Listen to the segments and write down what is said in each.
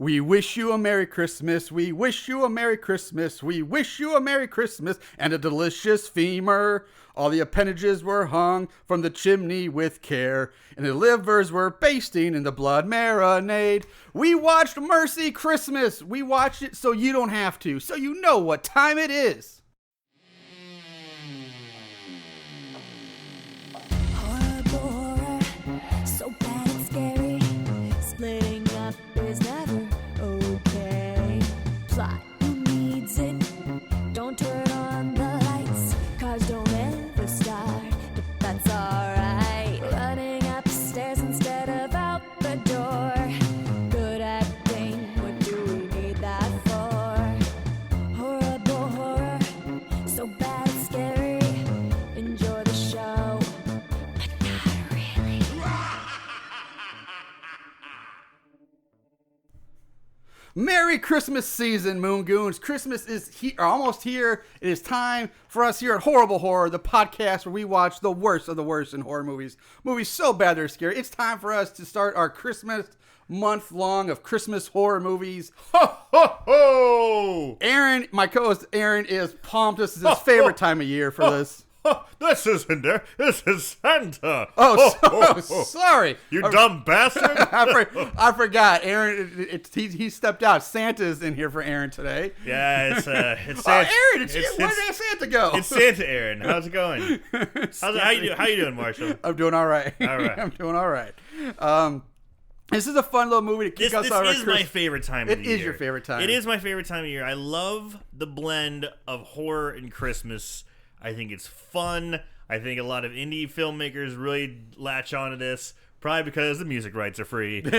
We wish you a Merry Christmas. We wish you a Merry Christmas. We wish you a Merry Christmas and a delicious femur. All the appendages were hung from the chimney with care, and the livers were basting in the blood marinade. We watched Mercy Christmas. We watched it so you don't have to, so you know what time it is. So bad and scary. Splitting up is never okay. Plot, who needs it? Don't turn on the lights. Cars don't ever start, but that's alright. Running upstairs instead of out the door. Good acting, what do we need that for? Horrible horror, so bad and scary. Enjoy the show. Merry Christmas season, Moongoons. Christmas is almost here. It is time for us here at Horrible Horror, the podcast where we watch the worst of the worst in horror movies. Movies so bad they're scary. It's time for us to start our Christmas month long of Christmas horror movies. Ho, ho, ho! Aaron, my co-host Aaron, is pumped. This is his favorite time of year for this. Oh, this isn't there. This is Santa. Sorry. You dumb bastard. I forgot. Aaron, he stepped out. Santa's in here for Aaron today. Yeah, it's Santa. Aaron, where did Santa go? It's Santa, Aaron. How's it going? How you doing, Marshall? I'm doing all right. All right. I'm doing all right. This is a fun little movie to kick us out. This is my favorite time of the year. It is your favorite time. It is my favorite time of year. I love the blend of horror and Christmas. I think it's fun. I think a lot of indie filmmakers really latch onto this, probably because the music rights are free. But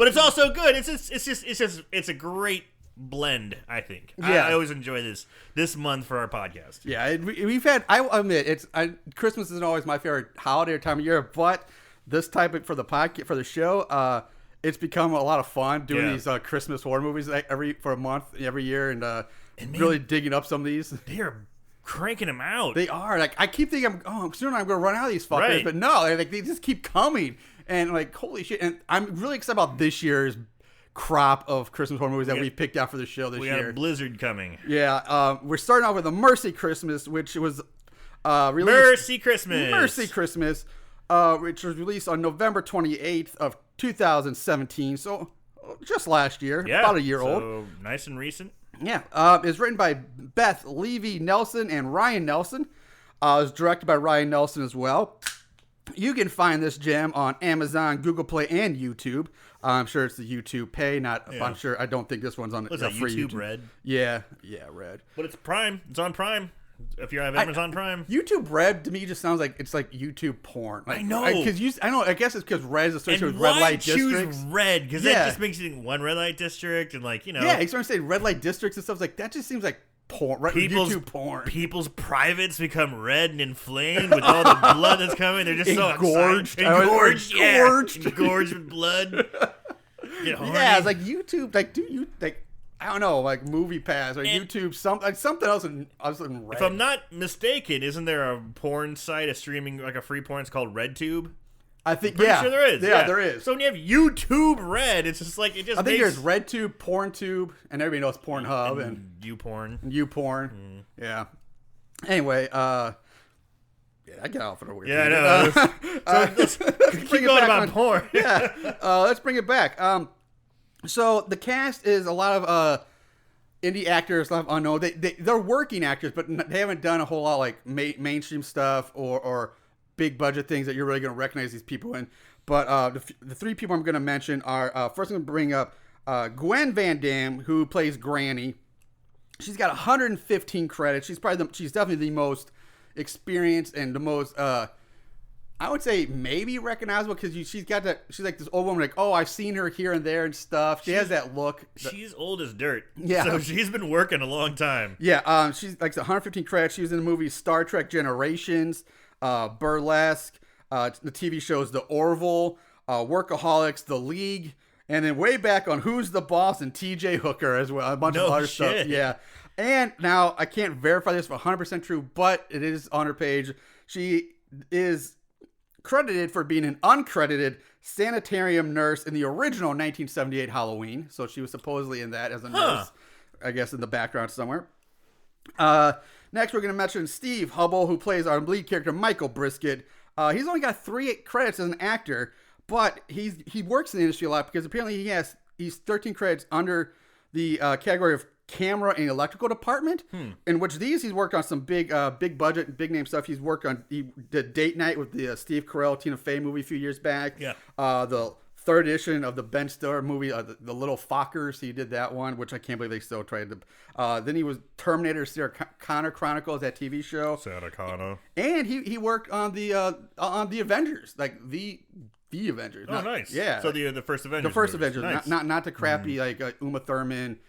it's also good. It's a great blend, I think. Yeah. I always enjoy this month for our podcast. Yeah, we've had. I admit Christmas isn't always my favorite holiday or time of year, but this type of for the show, it's become a lot of fun doing these Christmas horror movies for a month every year, and man, really digging up some of these. They are cranking them out. They are. Like, I keep thinking, soon I'm going to run out of these fuckers. Right. But no, they just keep coming. And like, holy shit. And I'm really excited about this year's crop of Christmas horror movies that we picked out for the show this year. We got a blizzard coming. Yeah. We're starting off with a Mercy Christmas, which was released. Mercy Christmas. Mercy Christmas, which was released on November 28th of 2017. So just last year. Yeah, about a year old. So nice and recent. Yeah, it's written by Beth Levy Nelson and Ryan Nelson. It was directed by Ryan Nelson as well. You can find this gem on Amazon, Google Play, and YouTube. I'm sure it's the YouTube pay. I don't think this one's on What's that, free YouTube Red? Yeah, Red. But it's Prime. It's on Prime. If you have Amazon Prime. YouTube Red to me just sounds like it's like YouTube porn. Like, I know. I guess it's because Red is associated with red light districts. Choose red? Because that just makes you think one red light district and Yeah, he's trying to say red light districts and stuff like that. Just seems like porn. YouTube porn. People's privates become red and inflamed with all the blood that's coming. They're just engorged. Engorged with blood. Yeah, it's like YouTube. Like, do you like? I don't know, like Movie Pass or YouTube, something else in red. If I'm not mistaken, isn't there a porn site, a streaming, like a free porn? It's called RedTube. I think, I'm sure there is. Yeah, there is. So when you have YouTube Red, it's just like I think there's RedTube, PornTube, and everybody knows Pornhub and YouPorn. YouPorn. Yeah. Anyway, I get off on a weird. Yeah, I know. So let's keep going about porn. Yeah, let's bring it back. So the cast is a lot of indie actors, a lot of unknown. They're working actors, but they haven't done a whole lot like mainstream stuff or big budget things that you're really going to recognize these people in. But the three people I'm going to mention are first I'm going to bring up Gwen Van Dam, who plays Granny. She's got 115 credits. She's definitely the most experienced and the most I would say maybe recognizable because she's like this old woman, like, oh, I've seen her here and there and stuff. She has that look. She's old as dirt. Yeah. So she's been working a long time. Yeah. She's like 115 credits. She was in the movies Star Trek Generations, Burlesque, the TV shows The Orville, Workaholics, The League, and then way back on Who's the Boss and TJ Hooker as well. A bunch of other stuff. Yeah. And now I can't verify this for 100% true, but it is on her page. She is credited for being an uncredited sanitarium nurse in the original 1978 Halloween. So she was supposedly in that as a nurse, I guess in the background somewhere. Next, we're going to mention Steve Hubble, who plays our lead character, Michael Brisket. He's only got 3 credits as an actor, but he works in the industry a lot because apparently he's 13 credits under the category of camera and electrical department, in which he's worked on some big budget, big name stuff. He did Date Night with the Steve Carell, Tina Fey movie a few years back. Yeah. The third edition of the Ben Stiller movie, the Little Fockers. He did that one, which I can't believe they still tried to. Then he was Terminator Sarah Connor Chronicles, that TV show. Sarah Connor. And he worked on the Avengers, like the Avengers. Oh, nice. Yeah. So the first Avengers. The first movies. Avengers, Nice. not the crappy like Uma Thurman,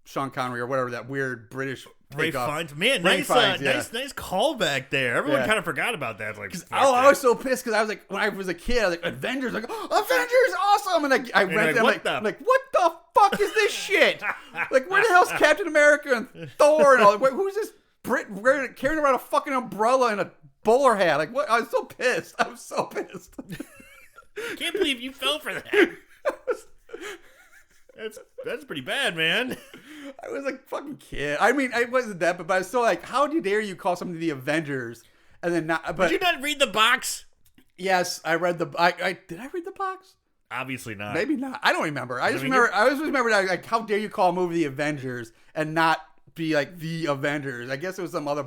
Sean Connery, or whatever that weird British. Ray Fiennes. Man, Ray nice callback there. Everyone kind of forgot about that. Like, I was so pissed because I was like, when I was a kid, I was like, Avengers, like, oh, Avengers, awesome, and I rented them, what the fuck is this shit? Like, where the hell's Captain America and Thor and all? Who's this Brit carrying around a fucking umbrella and a bowler hat? Like, what? I was so pissed. I was so pissed. Can't believe you fell for that. That's pretty bad, man. I was like fucking kid. I mean, I wasn't that, but I was still like, how dare you call something the Avengers and then not? But did you not read the box? Yes, I read the. Did I read the box? Obviously not. Maybe not. I don't remember. I always remember that, like, how dare you call a movie the Avengers and not be like the Avengers? I guess it was some other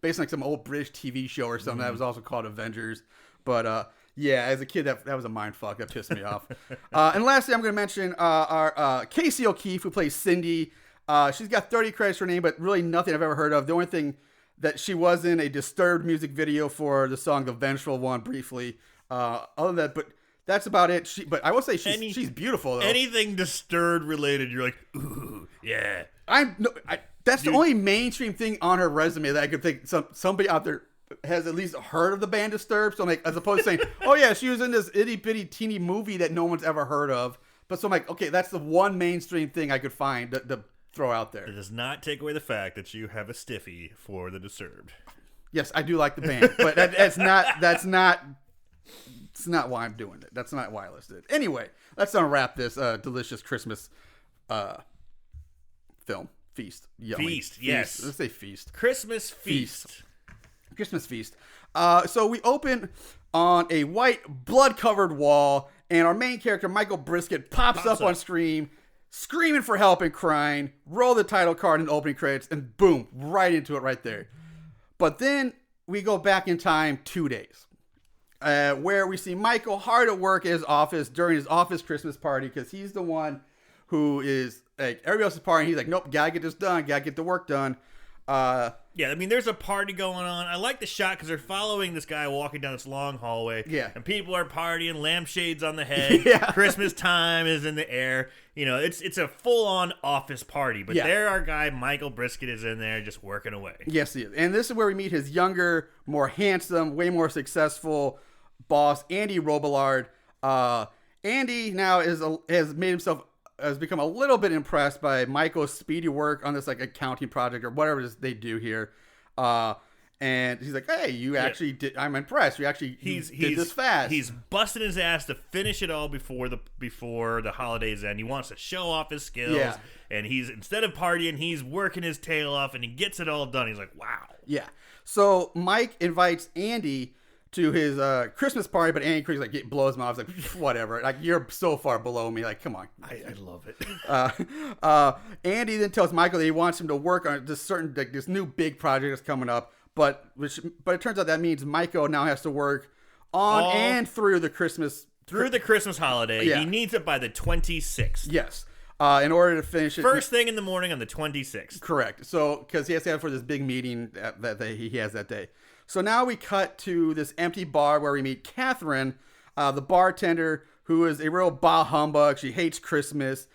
based on like some old British TV show or something that was also called Avengers. But yeah, as a kid, that was a mind fuck. That pissed me off. And lastly, I'm going to mention our Casey O'Keefe, who plays Cindy. She's got 30 credits for her name, but really nothing I've ever heard of. The only thing that she was in a Disturbed music video for the song "The Vengeful One" briefly. Other than that, but that's about it. But I will say she's beautiful though. Anything Disturbed related, you're like, ooh, yeah. That's the only mainstream thing on her resume that I could think somebody out there has at least heard of the band Disturbed. So I'm like, as opposed to saying, oh yeah, she was in this itty bitty teeny movie that no one's ever heard of. But so I'm like, okay, that's the one mainstream thing I could find to throw out there. It does not take away the fact that you have a stiffy for the Disturbed. Yes, I do like the band, but that's not why I'm doing it. That's not why I listed it. Anyway, let's unwrap this delicious Christmas film. Feast. Feast, yes. Let's say feast. Christmas feast. Christmas feast. So we open on a white, blood-covered wall, and our main character, Michael Brisket, pops up on screen, screaming for help and crying. Roll the title card in the opening credits, and boom, right into it right there. But then we go back in time 2 days, where we see Michael hard at work at his office during his office Christmas party, because he's the one who is like, everybody else is partying. He's like, nope, gotta get this done, gotta get the work done. Yeah, I mean, there's a party going on. I like the shot because they're following this guy walking down this long hallway. Yeah. And people are partying, lampshades on the head. Yeah. Christmas time is in the air. You know, it's a full-on office party. But there our guy, Michael Brisket, is in there just working away. Yes, he is. And this is where we meet his younger, more handsome, way more successful boss, Andy Robillard. Andy now has become a little bit impressed by Michael's speedy work on this like accounting project or whatever it is they do here. And he's like, hey, you actually did. I'm impressed. You actually did this fast. He's busting his ass to finish it all before the holidays end. He wants to show off his skills. Yeah. And instead of partying, he's working his tail off and he gets it all done. He's like, wow. Yeah. So Mike invites Andy to his Christmas party, but Andy Creek's like, blows him off. He's like, whatever. Like, you're so far below me. Like, come on. I love it. Andy then tells Michael that he wants him to work on this new big project that's coming up. But it turns out that means Michael now has to work on and through the Christmas holiday. Yeah. He needs it by the 26th. Yes. In order to finish it. First thing in the morning on the 26th. Correct. So, because he has to have for this big meeting that he has that day. So now we cut to this empty bar where we meet Catherine, the bartender, who is a real bah humbug. She hates Christmas.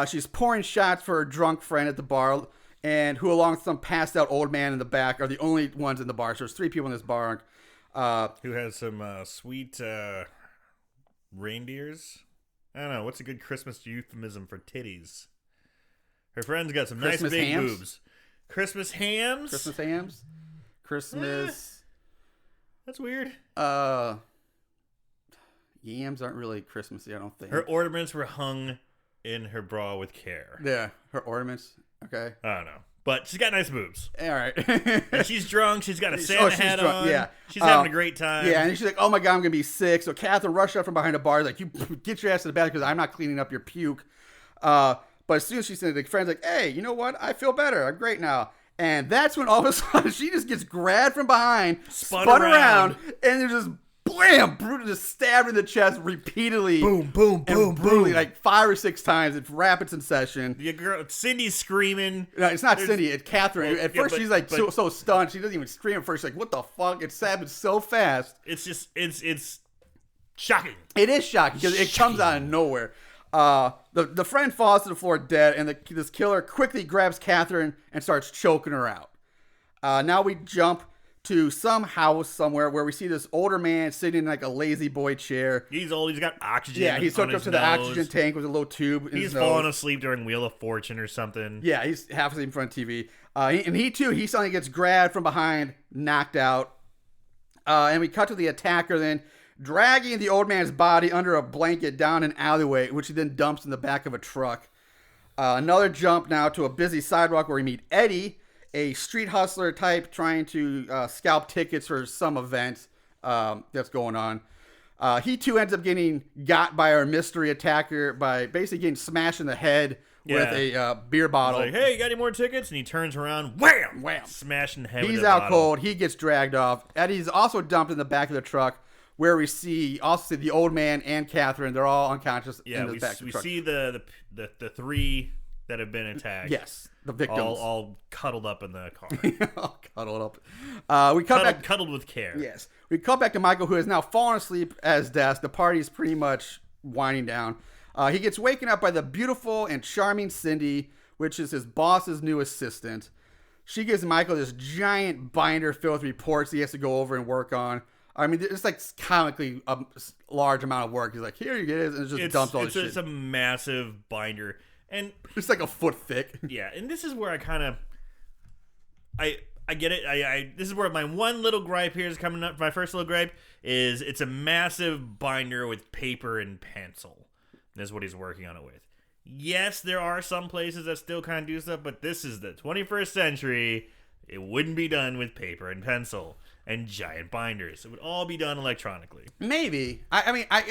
She's pouring shots for her drunk friend at the bar, and who, along with some passed out old man in the back, are the only ones in the bar. So there's 3 people in this bar. Who has some sweet reindeers? I don't know. What's a good Christmas euphemism for titties? Her friend's got some Christmas nice big hams? boobs. Christmas hams? Christmas hams? Christmas. That's weird. yams aren't really Christmassy, I don't think. Her ornaments were hung in her bra with care. Yeah, her ornaments. Okay. I don't know. But she's got nice boobs. All right. And she's drunk. She's got a Santa hat drunk, on. yeah. She's having a great time. Yeah, and she's like, oh my God, I'm going to be sick. So Catherine rushed up from behind the bar, like, you get your ass to the bathroom because I'm not cleaning up your puke. But as soon as she's in, the friend's like, hey, you know what? I feel better. I'm great now. And that's when all of a sudden she just gets grabbed from behind, spun around, and they're just blam, Brutus just stabbed in the chest repeatedly. Boom, boom, boom, brutally, boom. like 5 or 6 times. It's rapid succession. The girl, Cindy's screaming. No, it's not Cindy. It's Catherine. Well, at yeah, first, she's like so stunned. She doesn't even scream at first. She's like, what the fuck? It's happened so fast. It's just, it's shocking. It is shocking because it comes out of nowhere. The friend falls to the floor dead, and this killer quickly grabs Catherine and starts choking her out. Now we jump to some house somewhere where we see this older man sitting in like a lazy boy chair. He's old. He's got oxygen. Yeah, he's hooked up to the oxygen tank with a little tube. In He's his nose. falling asleep during Wheel of Fortune or something. Yeah, he's half asleep in front of TV. He suddenly gets grabbed from behind, knocked out. And we cut to the attacker then dragging the old man's body under a blanket down an alleyway, which he then dumps in the back of a truck. Another jump now to a busy sidewalk where we meet Eddie, a street hustler type trying to scalp tickets for some event that's going on. He too ends up getting got by our mystery attacker by basically getting smashed in the head with a beer bottle. He's like, hey, you got any more tickets? And he turns around, wham, wham, smashing the head. He's with a out bottle. cold. He gets dragged off. Eddie's also dumped in the back of the truck, where we see the old man and Catherine. They're all unconscious in the back of the truck. We see the 3 that have been attacked. Yes, the victims. All cuddled up in the car. All cuddled up. We cut back. Cuddled with care. Yes. We cut back to Michael, who has now fallen asleep at his desk. The party's pretty much winding down. He gets waken up by the beautiful and charming Cindy, which is his boss's new assistant. She gives Michael this giant binder filled with reports he has to go over and work on. I mean, it's like comically a large amount of work. He's like, here you get it, and it just dumps all this shit. It's a massive binder. And it's like a foot thick. Yeah, and this is where I kind of... I get it. This is where my one little gripe here is coming up. My first little gripe is it's a massive binder with paper and pencil. That's what he's working on it with. Yes, there are some places that still kind of do stuff, but this is the 21st century. It wouldn't be done with paper and pencil and giant binders. It would all be done electronically. Maybe. But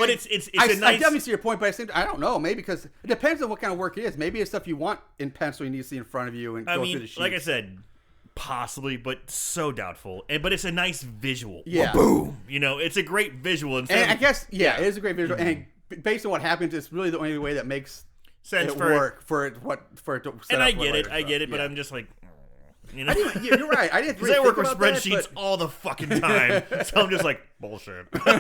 it's a nice... I definitely see your point, but I don't know. Maybe because it depends on what kind of work it is. Maybe it's stuff you want in pencil you need to see in front of you and go through the sheets. Like I said, possibly, but so doubtful. But it's a nice visual. Yeah. Boom. It's a great visual. And I guess, it is a great visual. Mm-hmm. And based on what happens, it's really the only way that makes sense it work for it to set and up. I get it, but I'm just like... You're right. I didn't really I work with about spreadsheets that, all the fucking time, so I'm just like, bullshit. Because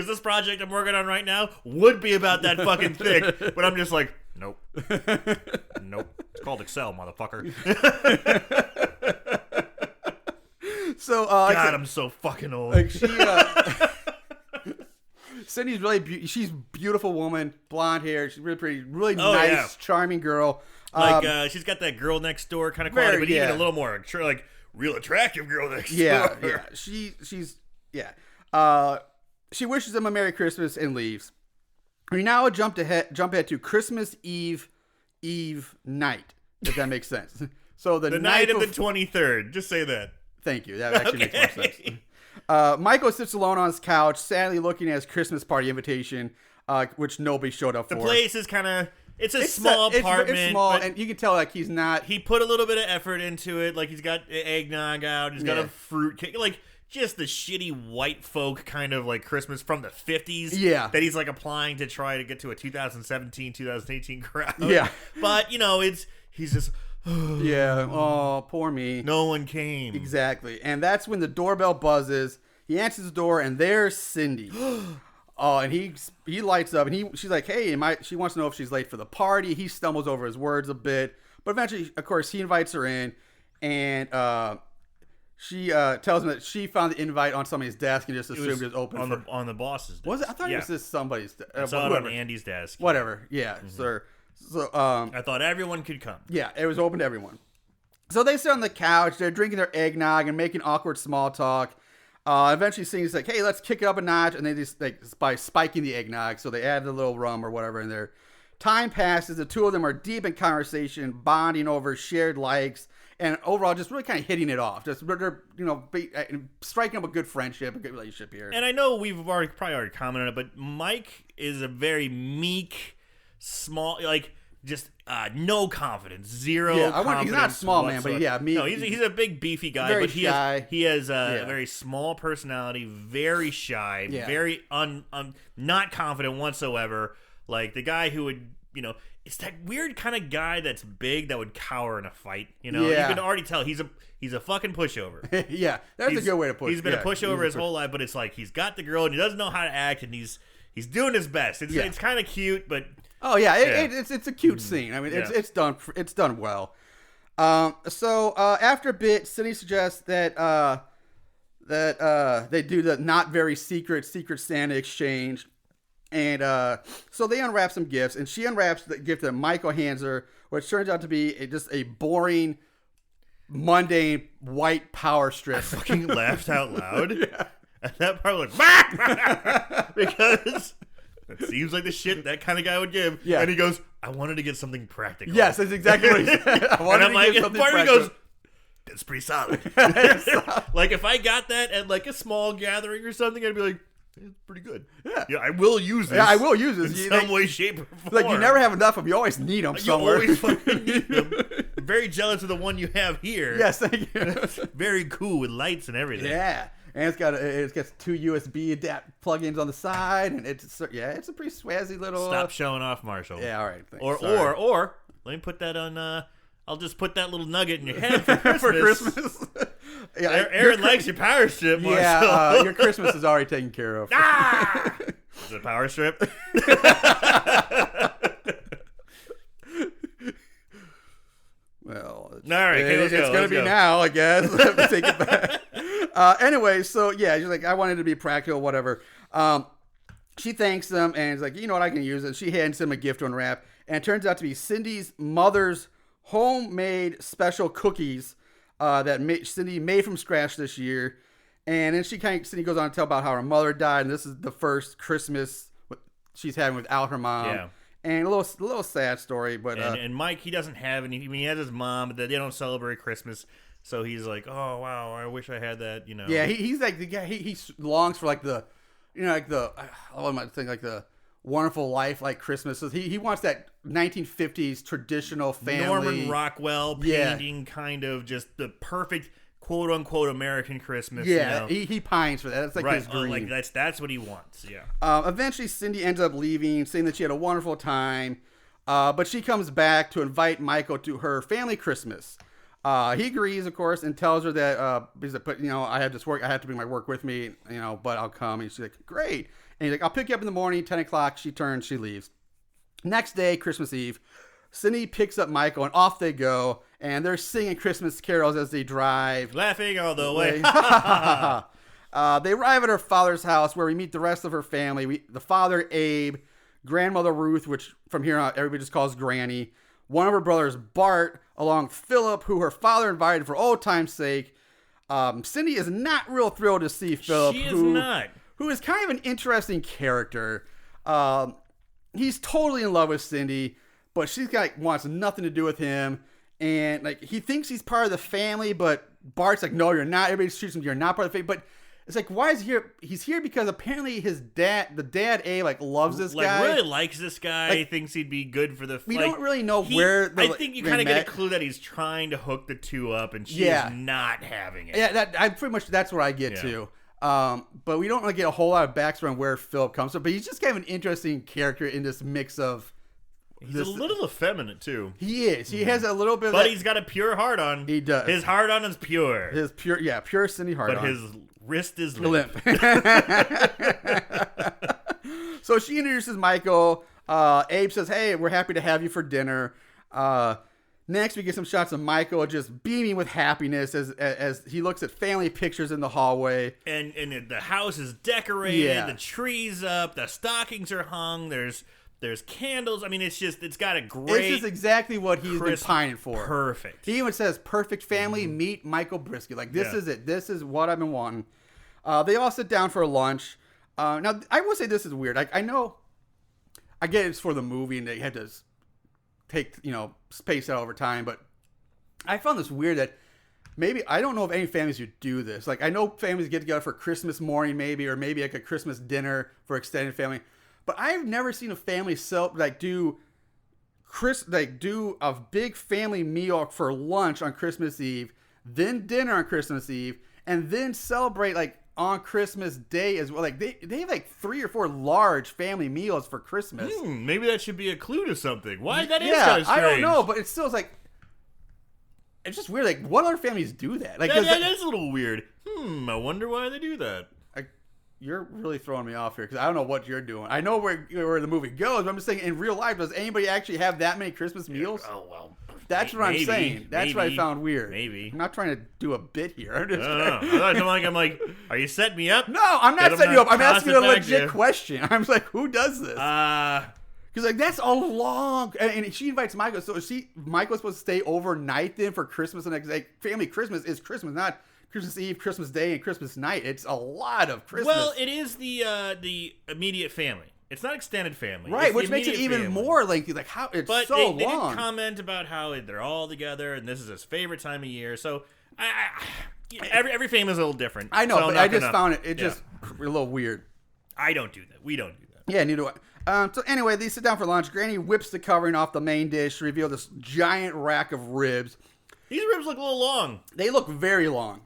this project I'm working on right now would be about that fucking thick, but I'm just like, nope. It's called Excel, motherfucker. So, God, I'm so fucking old. Like Cindy's really she's a beautiful woman, blonde hair. She's really pretty, really nice, charming girl. She's got that girl next door kind of quality, but even a little more like real attractive girl next door. Yeah. She's she wishes him a Merry Christmas and leaves. We now jump ahead to Christmas Eve night, if that makes sense. So the night of the 23rd. Just say that. Thank you. That actually makes more sense. Michael sits alone on his couch, sadly looking at his Christmas party invitation, which nobody showed up for. The place is kind of... It's small apartment. It's small, and you can tell like he's not... He put a little bit of effort into it. Like he's got eggnog out. He's got a fruit cake. Like just the shitty white folk kind of like Christmas from the 50s. Yeah. That he's like applying to try to get to a 2017, 2018 crowd. Yeah. But, he's just... yeah. Oh, poor me. No one came. Exactly. And that's when the doorbell buzzes. He answers the door, and there's Cindy. Oh, and he lights up, and she's like, hey, she wants to know if she's late for the party. He stumbles over his words a bit, but eventually, of course, he invites her in, and she tells him that she found the invite on somebody's desk and just assumed it was open on the boss's desk. Was it? I thought it was just somebody's desk. I saw it on Andy's desk. Whatever. Yeah, sir. So I thought everyone could come. Yeah, it was open to everyone. So they sit on the couch. They're drinking their eggnog and making awkward small talk. Eventually, Cindy's like, "Hey, let's kick it up a notch," and they just by spiking the eggnog, so they add the little rum or whatever in there. Time passes. The two of them are deep in conversation, bonding over shared likes, and overall just really kind of hitting it off. Just they're striking up a good friendship, a good relationship here. And I know we've probably already commented on it, but Mike is a very meek, small, like just no confidence, zero. Yeah, confidence he's not small whatsoever. man, but yeah, no, he's a big beefy guy, very but shy. He has a very small personality, very shy, very not confident whatsoever. Like the guy who would, it's that weird kind of guy that's big that would cower in a fight. You can already tell he's a fucking pushover. Yeah, that's a good way to put it. He's been a pushover his whole life, but it's like he's got the girl and he doesn't know how to act, and he's doing his best. It's kind of cute, but it's a cute scene. I mean, it's done well. So after a bit, Cindy suggests that they do the not very secret Santa exchange. And so they unwrap some gifts, and she unwraps the gift that Michael hands her, which turns out to be just a boring, mundane white power strip. I fucking laughed out loud. At that part, like, because it seems like the shit that kind of guy would give. Yeah. And he goes, "I wanted to get something practical." Yes, that's exactly what he said. I wanted to get something practical. He goes, "That's pretty solid." Like if I got that at like a small gathering or something, I'd be like, "It's pretty good." Yeah, I will use this. Yeah, I will use this in some way, shape, or form. Like you never have enough of them. You always need them somewhere. You always fucking need them. I'm very jealous of the one you have here. Yes, thank you. Very cool with lights and everything. Yeah, and it's got two USB plugins on the side, and it's a pretty swazzy little. Stop showing off, Marshall. Yeah, all right. Thanks. Or let me put that on. I'll just put that little nugget in your head for Christmas. For Christmas. Yeah, Aaron likes your power strip, Marshall. Yeah, your Christmas is already taken care of. Is it a power strip? Well, all right, it's going to be now, I guess. Take it back. Anyway, so yeah, she's like, I wanted to be practical, whatever. She thanks them and is like, you know what, I can use it. She hands him a gift to unwrap, and it turns out to be Cindy's mother's homemade special cookies that Cindy made from scratch this year. And then Cindy goes on to tell about how her mother died, and this is the first Christmas she's having without her mom. Yeah. And a little sad story, but and Mike, he doesn't have any. I mean, he has his mom, but they don't celebrate Christmas, so he's like, "Oh wow, I wish I had that." Yeah, he's like the guy. He longs for like the Wonderful Life, like Christmas. So he wants that 1950s traditional family. Norman Rockwell painting, kind of just the perfect quote unquote American Christmas. Yeah, he pines for that. That's like his dream. Like that's what he wants. Yeah. Eventually, Cindy ends up leaving, saying that she had a wonderful time, but she comes back to invite Michael to her family Christmas. He agrees, of course, and tells her that I have this work. I have to bring my work with me, but I'll come. And she's like, great. And he's like, I'll pick you up in the morning, 10 o'clock. She leaves. Next day, Christmas Eve, Cindy picks up Michael, and off they go. And they're singing Christmas carols as they drive. Laughing all the way. They arrive at her father's house, where we meet the rest of her family. The father, Abe, grandmother, Ruth, which from here on everybody just calls Granny. One of her brothers, Bart, along Philip, who her father invited for old time's sake. Cindy is not real thrilled to see Philip. She is not. Who is kind of an interesting character. He's totally in love with Cindy, but she's wants nothing to do with him. And he thinks he's part of the family, but Bart's like, no, you're not. Everybody treats him, you're not part of the family. But it's like, why is he here? He's here because apparently his dad, the dad, Abe, loves this guy. Really likes this guy. Thinks he'd be good for the. We don't really know where. I think you kind of get a clue that he's trying to hook the two up, and she's not having it. Yeah, that's what I get too. But we don't really get a whole lot of backstory on where Philip comes from. But he's just kind of an interesting character in this mix of. He's a little effeminate too. He is. He has a little bit. But he's got a pure heart on. He does. His heart on is pure. His pure Cindy heart on. But his wrist is limp. So she introduces Michael. Abe says, "Hey, we're happy to have you for dinner." Next, we get some shots of Michael just beaming with happiness as he looks at family pictures in the hallway. And the house is decorated. The tree's up. The stockings are hung. There's candles. I mean, it's got a great. This is exactly what he's been pining for. Perfect. He even says, "Perfect family, meet Michael Brisky." This is it. This is what I've been wanting. They all sit down for lunch. Now, I will say this is weird. I know, I get it's for the movie and they had to take, space out over time, but I found this weird that maybe, I don't know if any families would do this. Like, I know families get together for Christmas morning maybe, or maybe like a Christmas dinner for extended family, but I've never seen a family do a big family meal for lunch on Christmas Eve, then dinner on Christmas Eve, and then celebrate like on Christmas Day as well. Like they have like 3 or 4 large family meals for Christmas. Maybe that should be a clue to something. Why? That is yeah, kind of strange. I don't know, but it still is like, it's just weird. Like, what other families do that? Like, that is a little weird. I wonder why they do that. You're really throwing me off here because I don't know what you're doing. I know where the movie goes, but I'm just saying in real life, does anybody actually have that many Christmas meals? Oh, well. That's what I'm saying. That's what I found weird. Maybe. I'm not trying to do a bit here. I'm just I'm like, are you setting me up? No, I'm not setting you up. I'm asking you a legit question. I'm like, who does this? Because like that's a long, and she invites Michael. So Michael's supposed to stay overnight then for Christmas, and like family Christmas is Christmas, not Christmas Eve, Christmas Day, and Christmas night. It's a lot of Christmas. Well, it is the immediate family. It's not extended family, right? Which makes it even more lengthy. Like how it's but so long. They long. didn't comment about how they're all together, and this is his favorite time of year. So every family is a little different. I know, so but I just found it just a little weird. I don't do that. We don't do that. Yeah, neither do I. So anyway, they sit down for lunch. Granny whips the covering off the main dish to reveal this giant rack of ribs. These ribs look a little long. They look very long.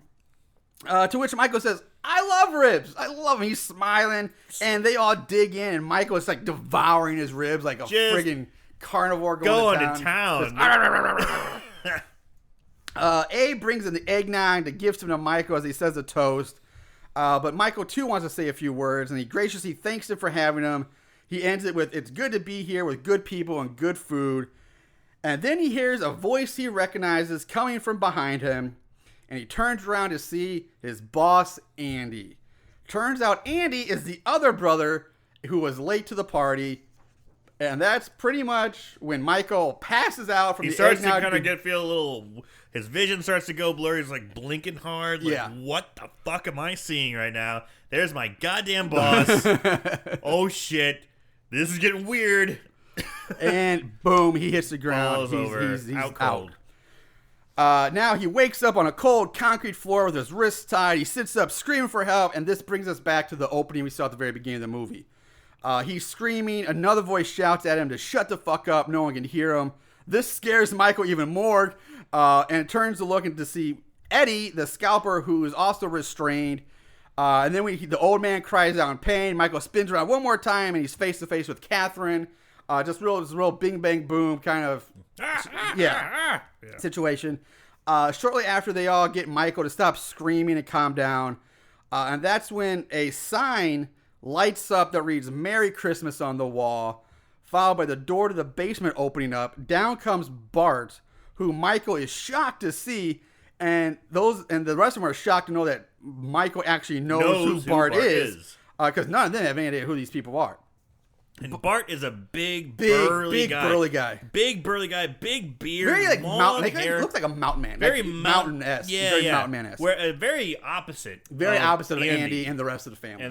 To which Michael says, I love ribs. I love them. He's smiling, and they all dig in, and Michael is like devouring his ribs like a friggin' carnivore going to town. Abe brings in the eggnog that gives him to Michael as he says a toast. But Michael, too, wants to say a few words, and he graciously thanks him for having him. He ends it with, it's good to be here with good people and good food. And then he hears a voice he recognizes coming from behind him, and he turns around to see his boss, Andy. Turns out Andy is the other brother who was late to the party. And that's pretty much when Michael passes out from the eggnog. He starts to kind of feel a little... His vision starts to go blurry. He's like blinking hard. Like, what the fuck am I seeing right now? There's my goddamn boss. Oh, shit. This is getting weird. And boom, he hits the ground. He's out cold. Now he wakes up on a cold concrete floor with his wrists tied. He sits up screaming for help. And this brings us back to the opening we saw at the very beginning of the movie. He's screaming. Another voice shouts at him to shut the fuck up. No one can hear him. This scares Michael even more. And turns to look to see Eddie, the scalper, who is also restrained. And then the old man cries out in pain. Michael spins around one more time, and he's face to face with Catherine. Just real bing bang boom kind of situation. Shortly after, they all get Michael to stop screaming and calm down. And that's when a sign lights up that reads "Merry Christmas" on the wall, followed by the door to the basement opening up. Down comes Bart, who Michael is shocked to see, and the rest of them are shocked to know that Michael actually knows who Bart is. Because none of them have any idea who these people are. And Bart is a big burly guy. Big burly guy, big beard, very like long hair. He looks like a mountain man. Very mountain-esque. Yeah, mountain man-esque. Very opposite. Very opposite of Andy and the rest of the family.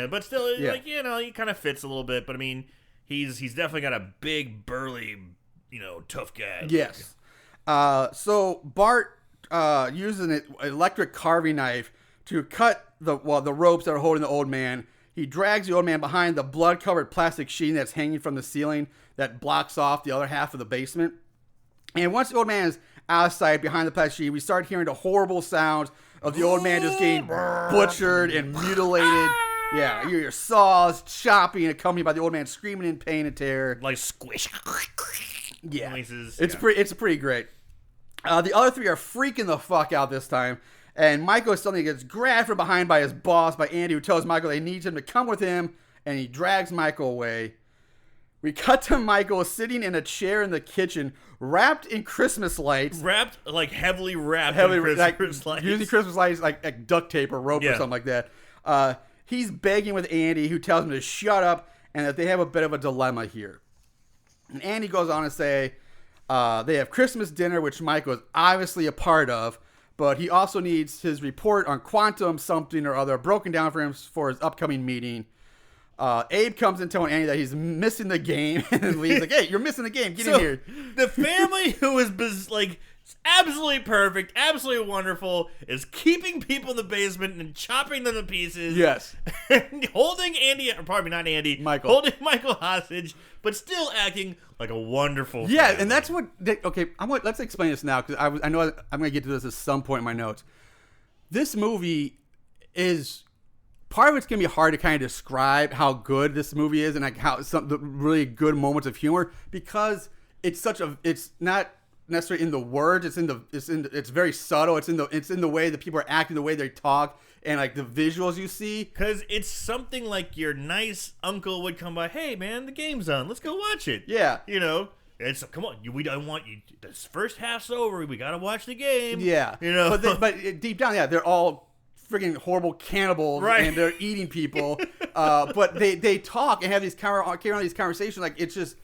But still, like, he kind of fits a little bit. But I mean, he's definitely got a big burly, tough guy. Yes. So Bart uses an electric carving knife to cut the ropes that are holding the old man. He drags the old man behind the blood-covered plastic sheeting that's hanging from the ceiling that blocks off the other half of the basement. And once the old man is outside behind the plastic sheeting, we start hearing the horrible sounds of the old man just getting butchered and mutilated. Yeah, you hear your saws chopping, accompanied by the old man screaming in pain and terror. Like squish. Yeah, noises. It's pretty great. The other three are freaking the fuck out this time. And Michael suddenly gets grabbed from behind by his boss, by Andy, who tells Michael they need him to come with him, and he drags Michael away. We cut to Michael sitting in a chair in the kitchen, wrapped in Christmas lights. Heavily wrapped in Christmas lights. Using Christmas lights like duct tape or rope or something like that. He's begging with Andy, who tells him to shut up, and that they have a bit of a dilemma here. And Andy goes on to say they have Christmas dinner, which Michael is obviously a part of, but he also needs his report on quantum something or other broken down for him for his upcoming meeting. Abe comes in telling Andy that he's missing the game, and Lee's like, "Hey, you're missing the game. Get in here." The family who is like absolutely perfect, absolutely wonderful, is keeping people in the basement and chopping them to pieces. Yes. Holding Andy, or probably not Andy, Michael. holding Michael hostage, but still acting like a wonderful Yeah, family. and that's what. Okay, let's explain this now, because I know I'm going to get to this at some point in my notes. This movie is. Part of it's going to be hard to kind of describe how good this movie is and like how the really good moments of humor, because it's not necessarily in the words, it's very subtle. It's in the way that people are acting, the way they talk, and like the visuals you see. Because it's something like your nice uncle would come by, "Hey man, the game's on, let's go watch it." Yeah. You know, it's, "Come on, I want you, this first half's over, we got to watch the game." Yeah. You know, but deep down, yeah, they're all freaking horrible cannibals, right? And they're eating people. But they talk and have carry on these conversations like it's just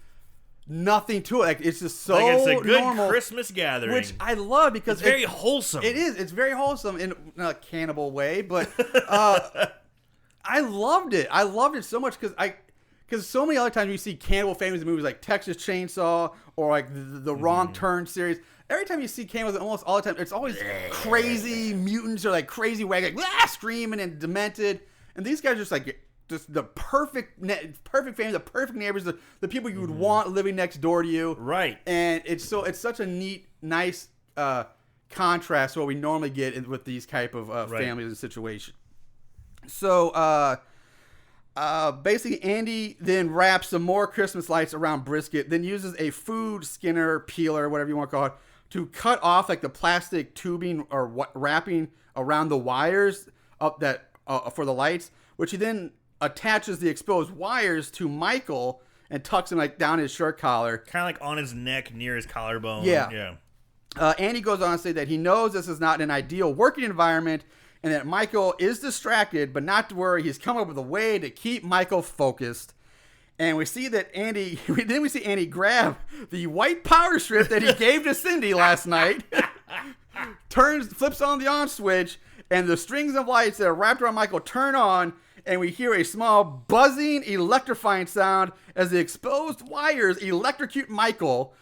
nothing to it. Like it's just so like it's a good normal, Christmas gathering, which I love because it's very wholesome. It is. It's very wholesome in a cannibal way, but I loved it. I loved it so much because so many other times you see cannibal families in movies like Texas Chainsaw or like the Wrong Turn series. Every time you see cannibals, almost all the time, it's always crazy mutants or like crazy wags, like screaming and demented. And these guys are just the perfect family, the perfect neighbors, the people you would want living next door to you. Right. And it's such a neat, nice contrast to what we normally get with these type of families and situations. So basically, Andy then wraps some more Christmas lights around brisket, then uses a food skinner, peeler, whatever you want to call it, to cut off like the plastic tubing or wrapping around the wires up that for the lights, which he then attaches the exposed wires to Michael and tucks him like down his shirt collar, kind of like on his neck near his collarbone. Yeah. Andy goes on to say that he knows this is not an ideal working environment and that Michael is distracted, but not to worry, he's come up with a way to keep Michael focused. And we see that Andy grab the white power strip that he gave to Cindy last night, flips on the on switch, and the strings of lights that are wrapped around Michael turn on, and we hear a small buzzing, electrifying sound as the exposed wires electrocute Michael.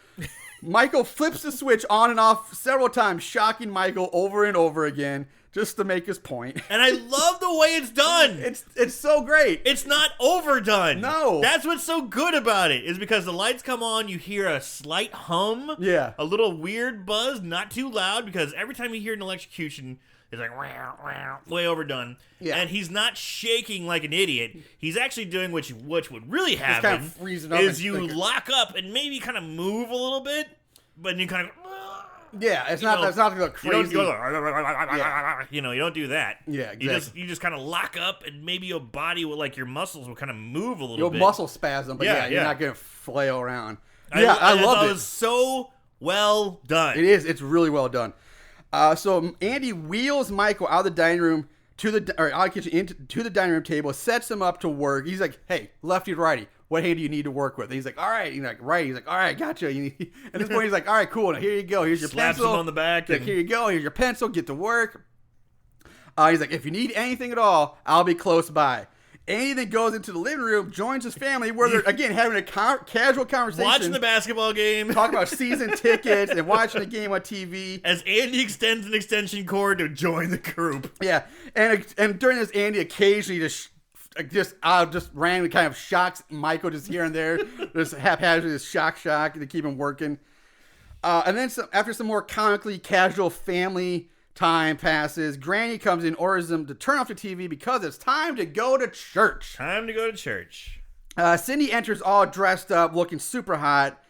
Michael flips the switch on and off several times, shocking Michael over and over again, just to make his point. And I love the way it's done. It's so great. It's not overdone. No. That's what's so good about it, is because the lights come on, you hear a slight hum. Yeah. A little weird buzz, not too loud, because every time you hear an electrocution, it's like, wow, wow, way overdone. Yeah. And he's not shaking like an idiot. He's actually doing what would really happen, kind of freezing up is and you thinking. lock up and maybe kind of move a little bit, but you kind of... Yeah, it's not like crazy. You don't go, you don't do that. Yeah, exactly. You just kind of lock up, and maybe your body will, like your muscles will kind of move a little Your bit. muscle spasm, but Yeah, you're yeah. not gonna flail around. I love thought it. It was so well done. It is. It's really well done. So Andy wheels Michael out of the dining room out of the kitchen to the dining room table, sets him up to work. He's like, "Hey, lefty, righty, what hand do you need to work with?" And he's like, "All right." He's like, "Right." He's like, "All right, gotcha." At this point, he's like, "All right, cool. Now here you go. Here's your Slaps pencil." him on the back. Like, here you go. Here's your pencil. Get to work. He's like, "If you need anything at all, I'll be close by." Andy then goes into the living room, joins his family, where they're again having a casual conversation, Watching the basketball game. talking about season tickets and watching the game on TV. As Andy extends an extension cord to join the group. Yeah, and during this, Andy occasionally just randomly kind of shocks Michael just here and there, just haphazardly just shock to keep him working. And then after some more comically casual family time passes, Granny comes in, orders them to turn off the TV because it's time to go to church. Time to go to church. Cindy enters all dressed up, looking super hot.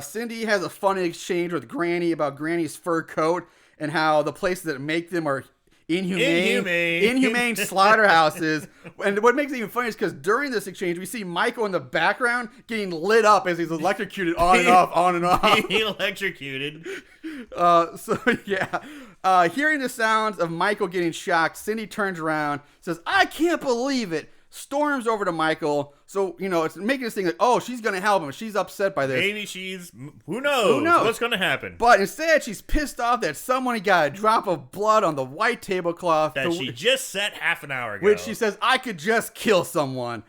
Cindy has a funny exchange with Granny about Granny's fur coat and how the places that make them are inhumane slaughterhouses. And what makes it even funny is because during this exchange, we see Michael in the background getting lit up as he's electrocuted on and off. He electrocuted. Hearing the sounds of Michael getting shocked, Cindy turns around, says, "I can't believe it. storms over to Michael. So, it's making this thing like, oh, she's going to help him. She's upset by this. Maybe who knows what's going to happen. But instead, she's pissed off that someone got a drop of blood on the white tablecloth. That she just set half an hour ago. Which she says, I could just kill someone.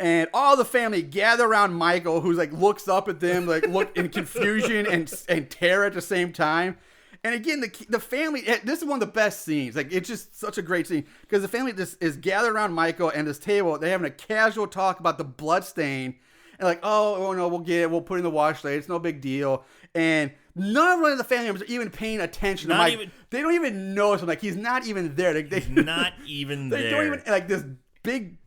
And all the family gather around Michael, who's like, looks up at them, like, look in confusion and terror at the same time. And again, the family, this is one of the best scenes. Like, it's just such a great scene. Because the family just is gathered around Michael and this table. They're having a casual talk about the blood stain. And like, oh no, we'll put it in the wash later. It's no big deal. And none of the family members are even paying attention to Mike. They don't even notice him. Like, he's not even there. He's not even there. They don't even, like, this big,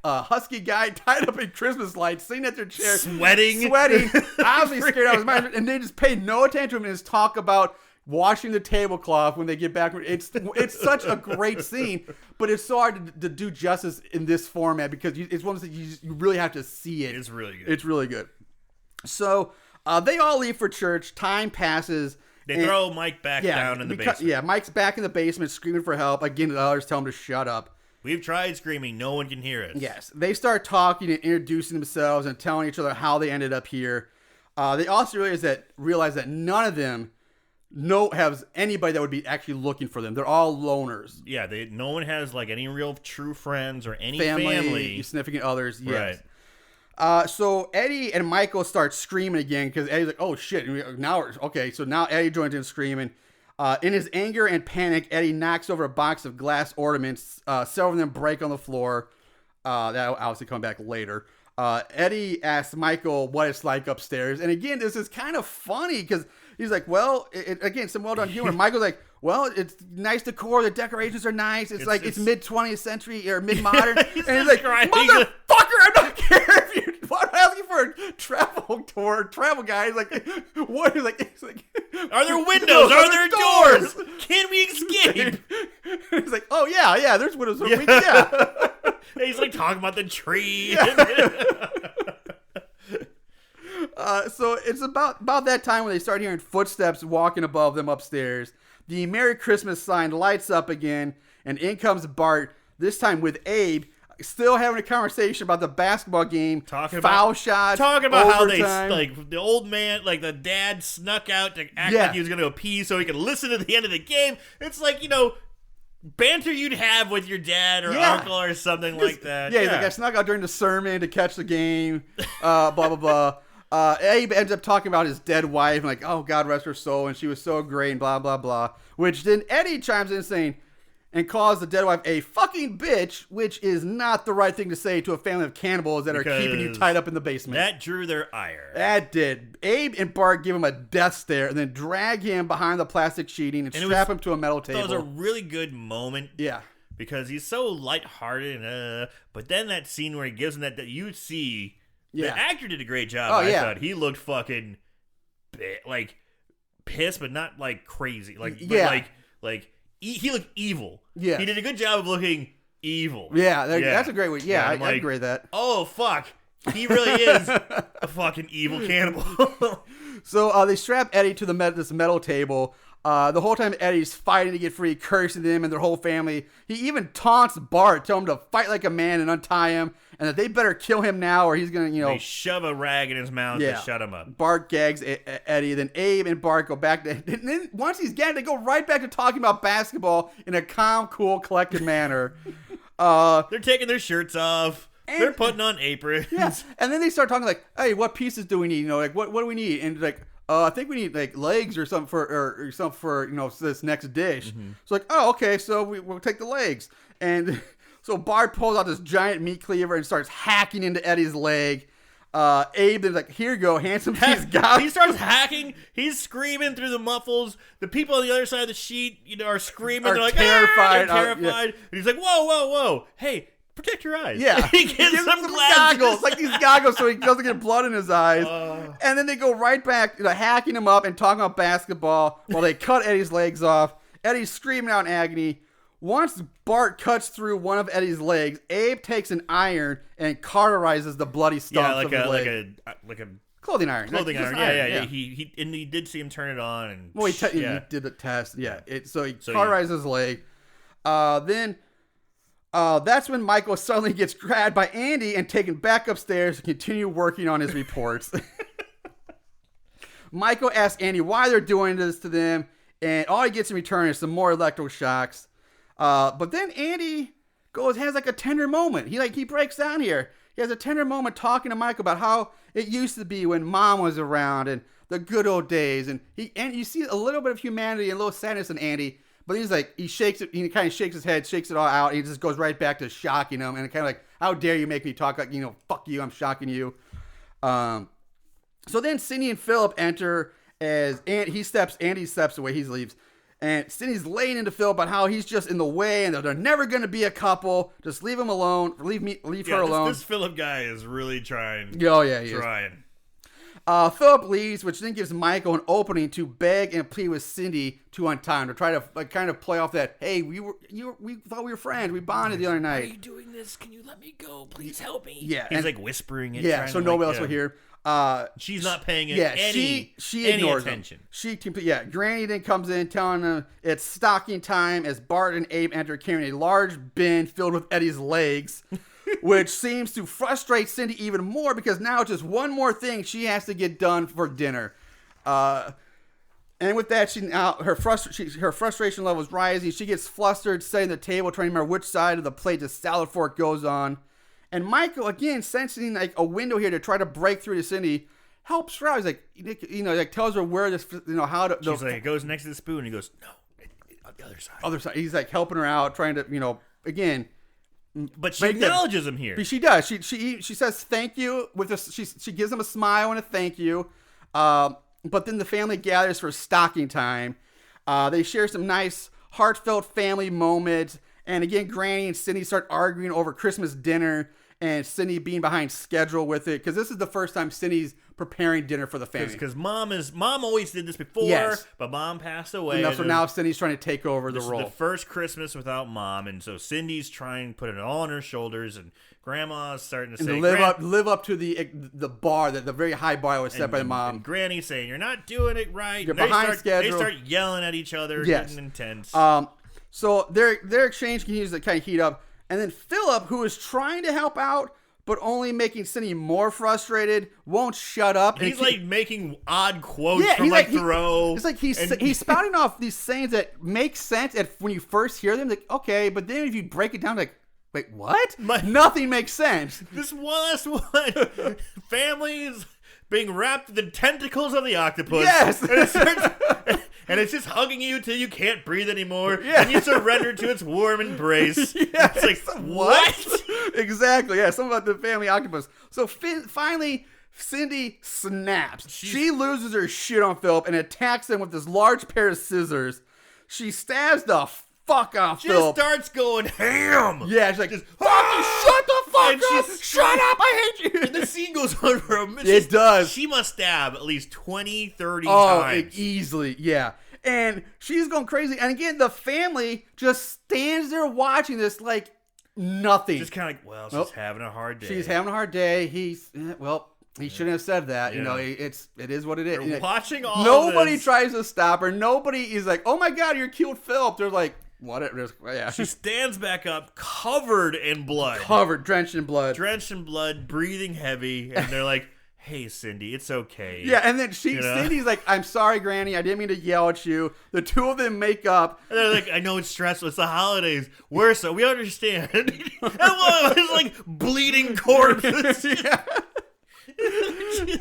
husky guy tied up in Christmas lights, sitting at their chair, sweating, obviously scared out of his mind, and they just pay no attention to him and just talk about washing the tablecloth when they get back. It's such a great scene, but it's so hard to do justice in this format because it's one of those things you really have to see it. It's really good. It's really good. So they all leave for church. Time passes. They throw Mike back down in the basement. Yeah, Mike's back in the basement screaming for help. Again, the others tell him to shut up. We've tried screaming. No one can hear us. Yes. They start talking and introducing themselves and telling each other how they ended up here. They also realize that none of them has anybody that would be actually looking for them. They're all loners. Yeah, no one has like any real true friends or any family. Significant others. Yes. Right. So Eddie and Michael start screaming again because Eddie's like, oh shit. So now Eddie joins in screaming. In his anger and panic, Eddie knocks over a box of glass ornaments. Several of them break on the floor. That'll obviously come back later. Eddie asks Michael what it's like upstairs. And again, this is kind of funny because he's like, well, again, some well done humor. Michael's like, well, it's nice decor. The decorations are nice. It's mid 20th century or mid modern. And he's like, motherfucker, I'm not care if you. What I'm asking for a travel guy. He's like, what? He's like, are there windows? Are there doors? Can we escape? He's like, oh yeah, there's windows. He's like talking about the tree. So it's about that time when they start hearing footsteps walking above them upstairs. The Merry Christmas sign lights up again, and in comes Bart, this time with Abe, still having a conversation about the basketball game, foul shots, talking about overtime. How they, like, the old man, like the dad snuck out to act like he was going to go pee so he could listen to the end of the game. It's like, banter you'd have with your dad or uncle or something like that. Yeah, he's like, I snuck out during the sermon to catch the game, blah, blah, blah. Abe ends up talking about his dead wife and like, oh, God rest her soul, and she was so great, and blah, blah, blah. Which then Eddie chimes in saying, and calls the dead wife a fucking bitch, which is not the right thing to say to a family of cannibals that are keeping you tied up in the basement. That drew their ire. That did. Abe and Bart give him a death stare and then drag him behind the plastic sheeting and strap him to a metal table. That was a really good moment. Yeah. Because he's so lighthearted, but then that scene where he gives him that you see, the actor did a great job. I thought he looked fucking like pissed, but not like crazy. He looked evil. Yeah. He did a good job of looking evil. Yeah, that's a great way. Yeah, I agree with that. Oh, fuck. He really is a fucking evil cannibal. So they strap Eddie to this metal table. The whole time Eddie's fighting to get free, cursing them and their whole family. He even taunts Bart, telling him to fight like a man and untie him, and that they better kill him now or he's going to, They shove a rag in his mouth to shut him up. Bart gags Eddie. Then Abe and Bart go back to... And then once he's gagged, they go right back to talking about basketball in a calm, cool, collected manner. They're taking their shirts off. They're putting on aprons. Yeah. And then they start talking like, hey, what pieces do we need? What do we need? And like... I think we need like legs or something for this next dish. Mm-hmm. So like, oh, okay, so we'll take the legs. And so Bart pulls out this giant meat cleaver and starts hacking into Eddie's leg. Abe is like, here you go, hands him these guys. He starts hacking. He's screaming through the muffles. The people on the other side of the sheet, are screaming. They're like, terrified. They're terrified. And he's like, whoa. Hey, protect your eyes. Yeah. He gives some goggles. Like these goggles so he doesn't get blood in his eyes. And then they go right back, hacking him up and talking about basketball while they cut Eddie's legs off. Eddie's screaming out in agony. Once Bart cuts through one of Eddie's legs, Abe takes an iron and cauterizes the bloody stumps of his leg. Like a clothing iron. Yeah. He did see him turn it on. And he did the test. Yeah. So he cauterizes his leg. Then That's when Michael suddenly gets grabbed by Andy and taken back upstairs to continue working on his reports. Michael asks Andy why they're doing this to them, and all he gets in return is some more electroshocks. But then Andy has like a tender moment. He breaks down here. He has a tender moment talking to Michael about how it used to be when Mom was around and the good old days. And you see a little bit of humanity and a little sadness in Andy. But he's like, he kind of shakes his head, shakes it all out. And he just goes right back to shocking him. And kind of like, how dare you make me talk like, fuck you, I'm shocking you. So then Cindy and Philip enter as Andy steps away, he leaves. And Cindy's laying into Philip about how he's just in the way and they're never going to be a couple. Just leave him alone. Leave her alone. This Philip guy is really trying. Oh, yeah, he trying. is. Philip leaves, which then gives Michael an opening to beg and plead with Cindy to untie him, to try to kind of play off that, hey, we thought we were friends. We bonded the other night. Why are you doing this? Can you let me go? Please help me. Yeah. He's like whispering it. Yeah, so nobody else will hear. She's not paying it she ignores attention. Granny then comes in telling them it's stocking time as Bart and Abe enter carrying a large bin filled with Eddie's legs, which seems to frustrate Cindy even more because now it's just one more thing she has to get done for dinner. And with that, her frustration level is rising. She gets flustered, setting the table, trying to remember which side of the plate the salad fork goes on. And Michael, again, sensing like a window here to try to break through to Cindy, helps her out. He's like, tells her where this, how to. She's like, it goes next to the spoon. He goes, no, on the other side. Other side. He's like helping her out, trying to, again. But she acknowledges him here. She does. She says thank you with a. She gives him a smile and a thank you. But then the family gathers for stocking time. They share some nice, heartfelt family moments. And again, Granny and Cindy start arguing over Christmas dinner and Cindy being behind schedule with it. Because this is the first time Cindy's preparing dinner for the family. Because Mom always did this before, but Mom passed away. So now Cindy's trying to take over the role. This is the first Christmas without Mom. And so Cindy's trying to put it all on her shoulders. And Grandma's starting to say, live up to the bar, the very high bar was set by Mom. And Granny's saying, you're not doing it right. You're behind schedule. They start yelling at each other, getting intense. So their exchange continues to kind of heat up. And then Philip, who is trying to help out, but only making Cindy more frustrated, won't shut up. He's like making odd quotes from Thoreau. It's like he's spouting off these sayings that make sense when you first hear them. Like, okay, but then if you break it down, like, wait, what? Nothing makes sense. This last one, families being wrapped in the tentacles of the octopus. Yes. And it's just hugging you till you can't breathe anymore. Yeah. And you surrender to its warm embrace. Yeah, it's like, what? Exactly. Yeah, something about the family octopus. So finally, Cindy snaps. She loses her shit on Philip and attacks him with this large pair of scissors. She stabs the fuck off Philip. She starts going ham. Yeah, she's like, shut the fuck up. Shut up. I hate you. And the scene goes on for a minute. It does. She must stab at least 20, 30 times. Easily. Yeah. And she's going crazy. And again, the family just stands there watching this like nothing. Just kind of like, she's having a hard day. She's having a hard day. He shouldn't have said that. Yeah. It is what it is. They're watching all Nobody this. tries to stop her. Nobody is like, oh my God, you're cute, Philip. They're like, what? Yeah. She stands back up, covered in blood. Drenched in blood. Breathing heavy. And they're like, hey, Cindy, it's okay. Yeah, and then Cindy's like, I'm sorry, Granny. I didn't mean to yell at you. The two of them make up. And they're like, I know it's stressful. It's the holidays. We understand. And it's like bleeding corpses. Yeah.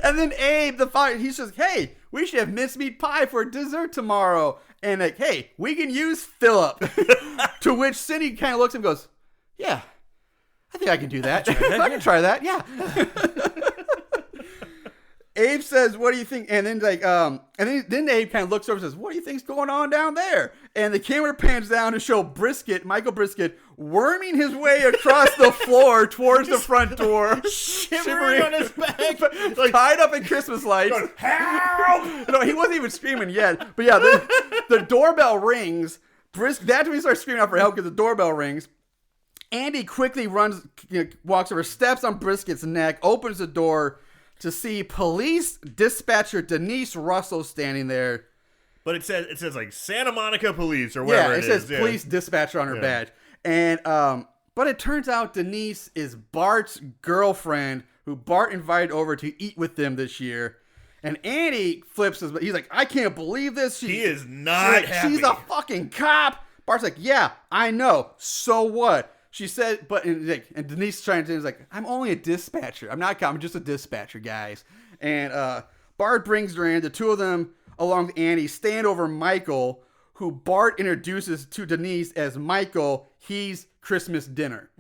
And then Abe, the father, he says, hey, we should have mincemeat pie for dessert tomorrow. And like, hey, we can use Philip. To which Cindy kind of looks and goes, yeah, I think I can do that. I can try that. Yeah. Abe says, what do you think? And then then Abe kind of looks over and says, what do you think's going on down there? And the camera pans down to show Michael Brisket, worming his way across the floor towards the front door. Shivering on his back. Like, tied up in Christmas lights. Going, help! No, he wasn't even screaming yet. But yeah, the doorbell rings. That's when he starts screaming out for help because the doorbell rings. Andy quickly walks over, steps on Brisket's neck, opens the door to see police dispatcher Denise Russell standing there. But it says like Santa Monica Police or whatever it says police dispatcher on her badge. And But it turns out Denise is Bart's girlfriend, who Bart invited over to eat with them this year. And Andy flips his, he's like, I can't believe this. He is not happy. She's a fucking cop. Bart's like, yeah, I know. So what? She said, and Denise trying to say, like, I'm only a dispatcher. I'm not a cop. I'm just a dispatcher, guys. And Bart brings her in. The two of them, along with Andy, stand over Michael, who Bart introduces to Denise as Michael. He's Christmas dinner.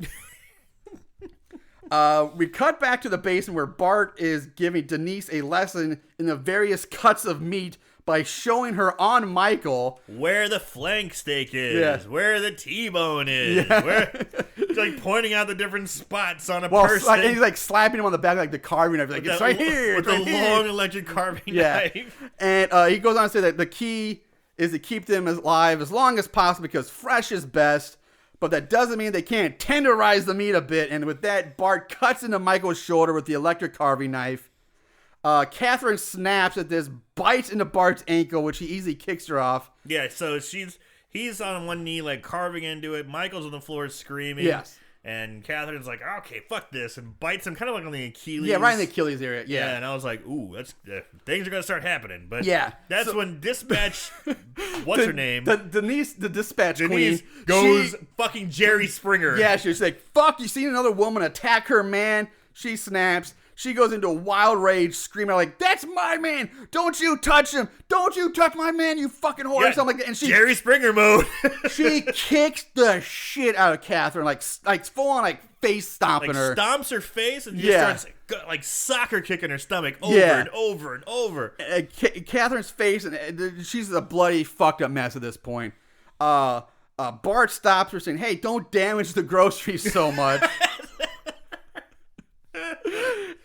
We cut back to the basement where Bart is giving Denise a lesson in the various cuts of meat by showing her on Michael where the flank steak is, Yeah. where the T-bone is, Yeah. where he's like pointing out the different spots on a person. And he's like slapping him on the back, like the carving knife, like it's right here, with it's the right here. long electric carving Yeah. knife. And he goes on to say that the key is to keep them alive as long as possible because fresh is best. But that doesn't mean they can't tenderize the meat a bit. And with that, Bart cuts into Michael's shoulder with the electric carving knife. Catherine snaps at this, bites into Bart's ankle, which he easily kicks her off. Yeah, so he's on one knee, like carving into it. Michael's on the floor screaming. Yes. And Catherine's like, okay, fuck this, and bites him kind of like on the Achilles. Yeah, right in the Achilles area. Yeah. And I was like, ooh, that's things are gonna start happening. But Yeah. that's when Dispatch, what's her name? Denise, the dispatch Denise queen, goes fucking Jerry Springer. Yeah, she's like, fuck, you seen another woman attack her man? She snaps. She goes into a wild rage, screaming like, that's my man! Don't you touch him! Don't you touch my man, you fucking whore! Yeah, Or something like that. And she Jerry Springer mode. she kicks the shit out of Catherine, like full on like face stomping like her. stomps her face and just Yeah. starts like soccer kicking her stomach over Yeah. and over and over. Catherine's face, and she's a bloody fucked up mess at this point. Bart stops her saying, hey, don't damage the groceries so much.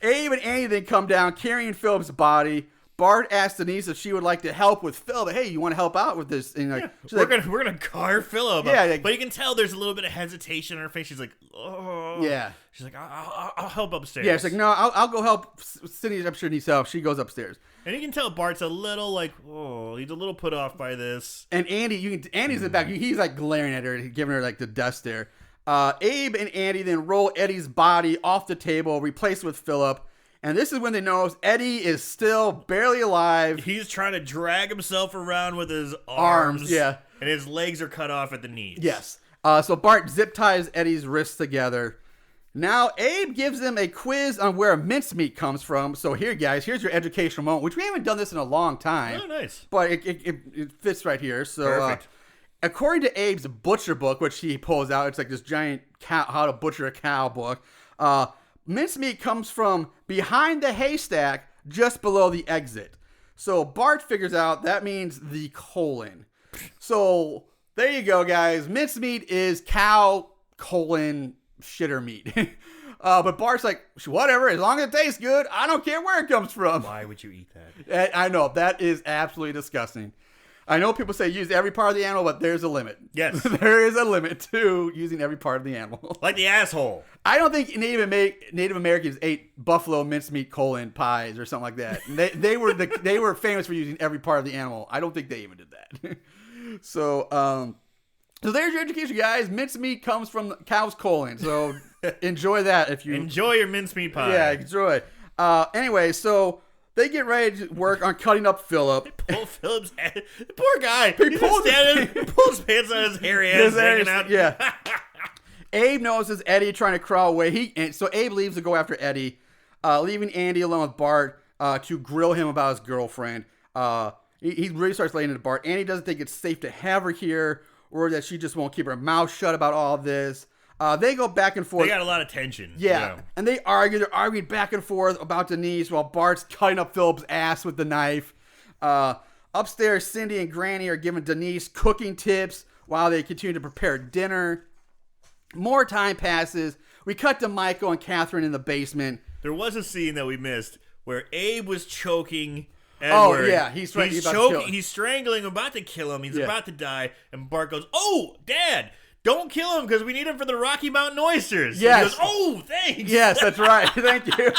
Abe and Andy then come down carrying Philip's body. Bart asks Denise if she would like to help with Philip. Hey, you want to help out with this? And like, she's We're like, gonna carve Philip. Yeah, up. like- But you can tell there's a little bit of hesitation on her face. She's like, oh. Yeah. She's like, I'll help upstairs. yeah, she's like, no, I'll go help. Cindy, I'm sure needs help. She goes upstairs. And you can tell Bart's a little like, oh, he's a little put off by this. And Andy's in the back. He's like glaring at her, giving her like the death stare. Abe and Andy then roll Eddie's body off the table, replace it with Philip. And this is when they notice Eddie is still barely alive. He's trying to drag himself around with his arms. Yeah. And his legs are cut off at the knees. Yes. So Bart zip ties Eddie's wrists together. Now Abe gives them a quiz on where mincemeat comes from. So here, guys, here's your educational moment, which we haven't done this in a long time. Oh, nice. But it fits right here. So Perfect. according to Abe's butcher book, which he pulls out, it's like this giant cow, how to butcher a cow book. Mincemeat comes from behind the haystack, just below the exit. So Bart figures out that means the colon. So there you go, guys. Mincemeat is cow colon shitter meat. But Bart's like, whatever, as long as it tastes good, I don't care where it comes from. Why would you eat that? I know, that is absolutely disgusting. I know people say use every part of the animal, but there's a limit. Yes. There is a limit to using every part of the animal. Like the asshole. I don't think Native Americans ate buffalo mincemeat colon pies or something like that. They were famous for using every part of the animal. I don't think they even did that. So there's your education, guys. Mincemeat comes from the cow's colon. So enjoy that if you Enjoy your mincemeat pie. Yeah, enjoy. Anyway, so they get ready to work on cutting up Philip. Pull Philip's head. Poor guy. He He's pulls just standing, pulls his pants on his hairy ass His hanging hair's- out. Yeah. Abe notices Eddie trying to crawl away. So Abe leaves to go after Eddie, leaving Andy alone with Bart to grill him about his girlfriend. He really starts laying into Bart. Andy doesn't think it's safe to have her here, or that she just won't keep her mouth shut about all of this. They go back and forth. They got a lot of tension. Yeah. And they argue. They're arguing back and forth about Denise while Bart's cutting up Philip's ass with the knife. Upstairs, Cindy and Granny are giving Denise cooking tips while they continue to prepare dinner. More time passes. We cut to Michael and Catherine in the basement. There was a scene that we missed where Abe was choking Edward. Oh, yeah. He's about to choking. kill him. He's strangling him, about to kill him. He's Yeah. about to die. And Bart goes, "Oh, Dad, don't kill him because we need him for the Rocky Mountain oysters." Yes. And he goes, "Oh, thanks." Yes, that's right. Thank you.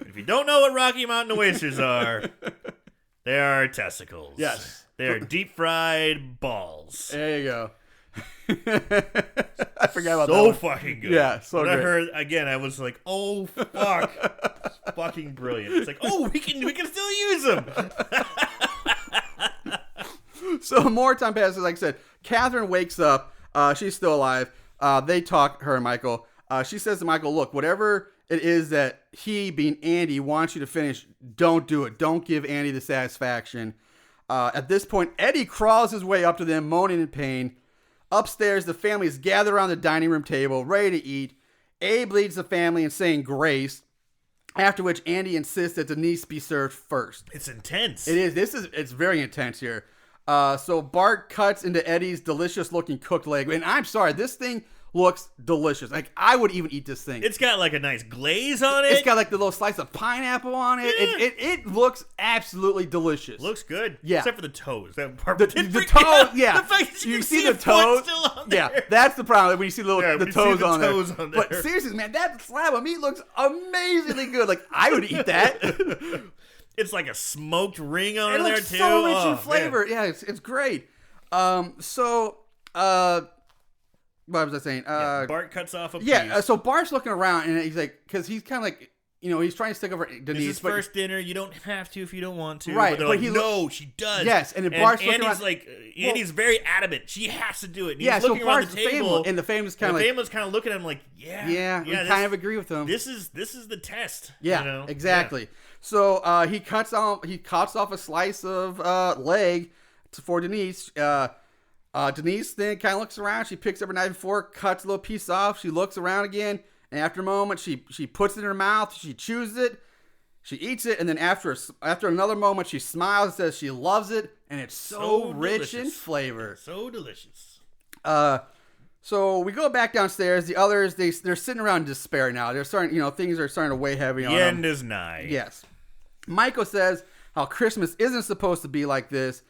If you don't know what Rocky Mountain oysters are, they are testicles. Yes. They are deep fried balls. There you go. I forgot about that. So one. fucking good. Yeah, so when great. I heard again, I was like, "Oh fuck, it's fucking brilliant!" It's like, "Oh, we can still use them." So more time passes. Like I said, Catherine wakes up. She's still alive. They talk, her and Michael. She says to Michael, "Look, whatever it is that he, being Andy, wants you to finish, don't do it. Don't give Andy the satisfaction." At this point, Eddie crawls his way up to them, moaning in pain. Upstairs, the family is gathered around the dining room table, ready to eat. Abe leads the family in saying grace, after which Andy insists that Denise be served first. It's intense. It is. It's very intense here. So Bart cuts into Eddie's delicious-looking cooked leg. And I'm sorry, this thing looks delicious. Like, I would even eat this thing. It's got like a nice glaze on it. It's got like the little slice of pineapple on it. Yeah. It looks absolutely delicious. Looks good. Yeah. Except for the toes. That part The toes, yeah. The fact that you can see the foot toes. still on there. Yeah, that's the problem when you see the Yeah, when you see toes, the on, toes there. on there. But seriously, man, that slab of meat looks amazingly good. Like, I would eat that. It's like a smoked ring on It there looks too. so rich Oh, in flavor. man. Yeah, it's great. What was I saying? Bart cuts off a piece. So Bart's looking around and he's like, because he's kind of like, he's trying to stick over Denise. This is first dinner. You don't have to if you don't want to. Right, But they're but like, he no, she does. Yes, and then Bart's looking Andy's around- like, Andy's very adamant. She has to do it. And Yeah, he's so looking around Bart's the table. family, and the family's kind of the like, family's kind of looking at him like, we kind of agree with him. This is the test. Yeah, you know? exactly. Yeah. So he cuts off a slice of leg for Denise. Denise then kind of looks around. She picks up her knife and fork, cuts a little piece off. She looks around again, and after a moment, she puts it in her mouth. She chews it. She eats it, and then after another moment, she smiles and says she loves it, and it's so rich in delicious. flavor. So delicious. So we go back downstairs. The others, they're sitting around in despair now. They're starting, things are starting to weigh heavy on The them. end is nigh. Yes. Michael says how Christmas isn't supposed to be like this,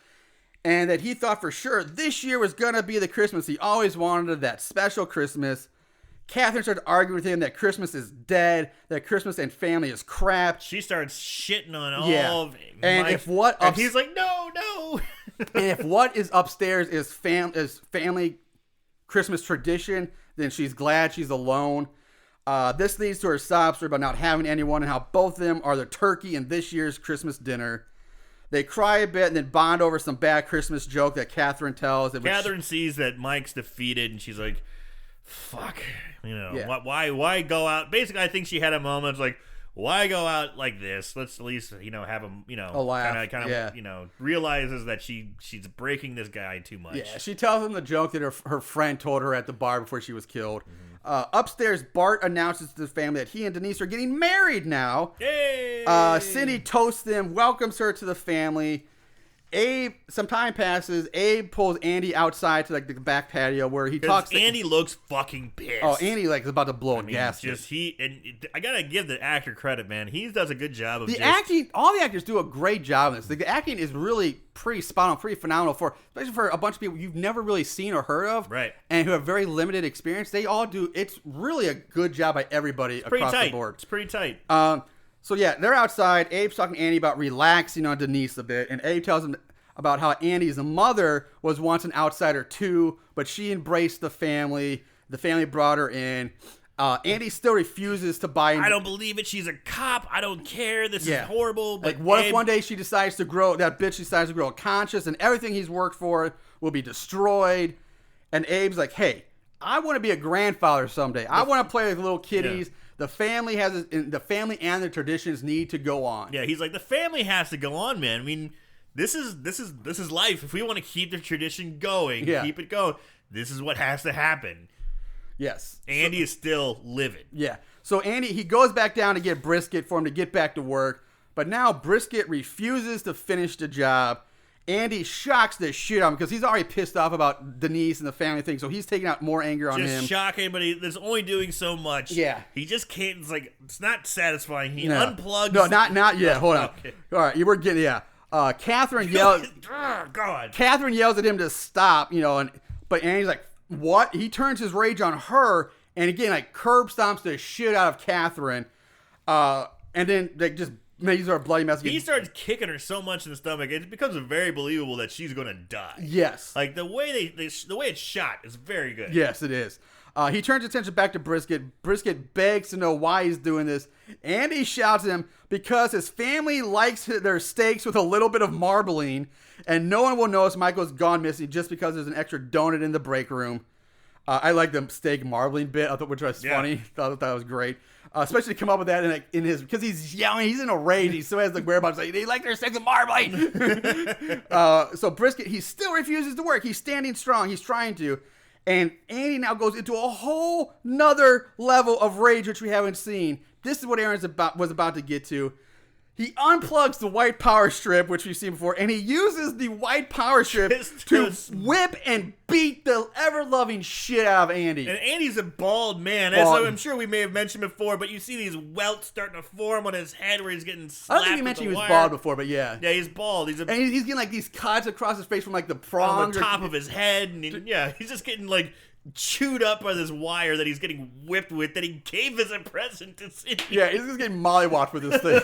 and that he thought for sure this year was going to be the Christmas he always wanted, that special Christmas. Catherine started arguing with him that Christmas is dead, that Christmas and family is crap. She starts shitting on all of And and he's like, no. And if what is upstairs is family Christmas tradition, then she's glad she's alone. This leads to her sob story about not having anyone and how both of them are the turkey in this year's Christmas dinner. They cry a bit and then bond over some bad Christmas joke that Catherine tells. Catherine sees that Mike's defeated, and she's like, fuck. Yeah. Why go out? Basically, I think she had a moment like, why go out like this? Let's at least, have him, a laugh. kind of, realizes that she's breaking this guy too much. Yeah, she tells him the joke that her friend told her at the bar before she was killed. Upstairs, Bart announces to the family that he and Denise are getting married now. Yay! Cindy toasts them, welcomes her to the family. Some time passes. Abe pulls Andy outside to the back patio where he talks. Andy looks fucking pissed. Oh, Andy is about to blow a gasket. I gotta give the actor credit, man. He does a good job of acting. All the actors do a great job in this. The acting is really pretty spot on, pretty phenomenal especially for a bunch of people you've never really seen or heard of, right? And who have very limited experience. They all do. It's really a good job by everybody across the board. It's pretty tight. So yeah, they're outside. Abe's talking to Andy about relaxing on Denise a bit, and Abe tells him about how Andy's mother was once an outsider too, but she embraced the family. The family brought her in. Andy still refuses to buy into. I don't believe it. She's a cop. I don't care. This is horrible. But what if one day she decides to grow, that bitch decides to grow a conscience, and everything he's worked for will be destroyed? And Abe's like, hey, I want to be a grandfather someday. I want to play with little kiddies. Yeah. The family and the traditions need to go on. Yeah, he's like, the family has to go on, man. I mean, this is life. If we want to keep the tradition going, keep it going, this is what has to happen. Yes. Andy is still livid. Yeah. So Andy, he goes back down to get Brisket for him to get back to work, but now Brisket refuses to finish the job. Andy shocks the shit out of him because he's already pissed off about Denise and the family thing, so he's taking out more anger on him. Just shocking, but he's only doing so much. Yeah. He just can't, it's not satisfying. He unplugs. No, not yet. Hold on. Okay. All right, you were getting, Catherine yells. Oh, God. Catherine yells at him to stop, but Andy's like, what? He turns his rage on her, and again, curb stomps the shit out of Catherine, and then just makes her a bloody mess. He starts kicking her so much in the stomach, it becomes very believable that she's going to die. Yes. Like, the way the way it's shot is very good. Yes, it is. He turns attention back to Brisket. Brisket begs to know why he's doing this. Andy shouts at him because his family likes their steaks with a little bit of marbling, and no one will notice Michael's gone missing just because there's an extra donut in the break room. I like the steak marbling bit, which was funny. Thought that was great. Especially to come up with that in his, because he's yelling, he's in a rage. He still has the whereabouts, like, they like their steaks with marbling. So Brisket, he still refuses to work. He's standing strong. He's trying to. And Andy now goes into a whole nother level of rage, which we haven't seen. This is what Aaron's was about to get to. He unplugs the white power strip, which we've seen before, and he uses the white power strip to whip and beat the ever-loving shit out of Andy. And Andy's a bald man, as I'm sure we may have mentioned before, but you see these welts starting to form on his head where he's getting slapped. I don't think we mentioned he was bald before, but yeah. Yeah, he's bald. And he's getting like these cuts across his face from like the prongs. On the top of his head. And he's just getting like chewed up by this wire that he's getting whipped with that he gave as a present to Cindy. Yeah, he's just getting mollywopped with this thing.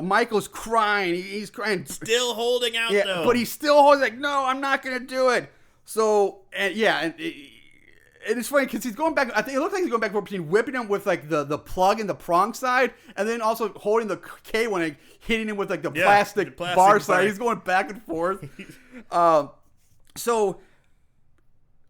Michael's crying. He's crying. Still holding out, though. But he's still holding, like, no, I'm not going to do it. So, and it's funny because he's going back. I think it looks like he's going back and forth between whipping him with like the plug and the prong side, and then also holding the K one and hitting him with like the plastic bar side. He's going back and forth. So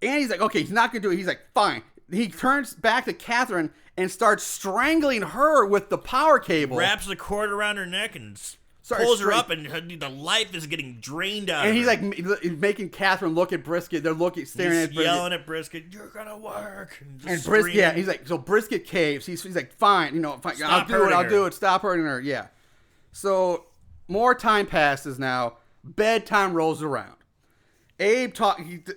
Andy's like, okay, he's not gonna do it. He's like, fine. He turns back to Catherine and starts strangling her with the power cable. Wraps the cord around her neck and pulls her up, and the life is getting drained out. And of he's her. like making Catherine look at Brisket. They're staring at Brisket. Yelling at Brisket, "You're gonna work." And Brisket, he's like, so Brisket caves. He's like, fine, fine. I'll do it. Stop hurting her. Yeah. So more time passes now. Bedtime rolls around. Abe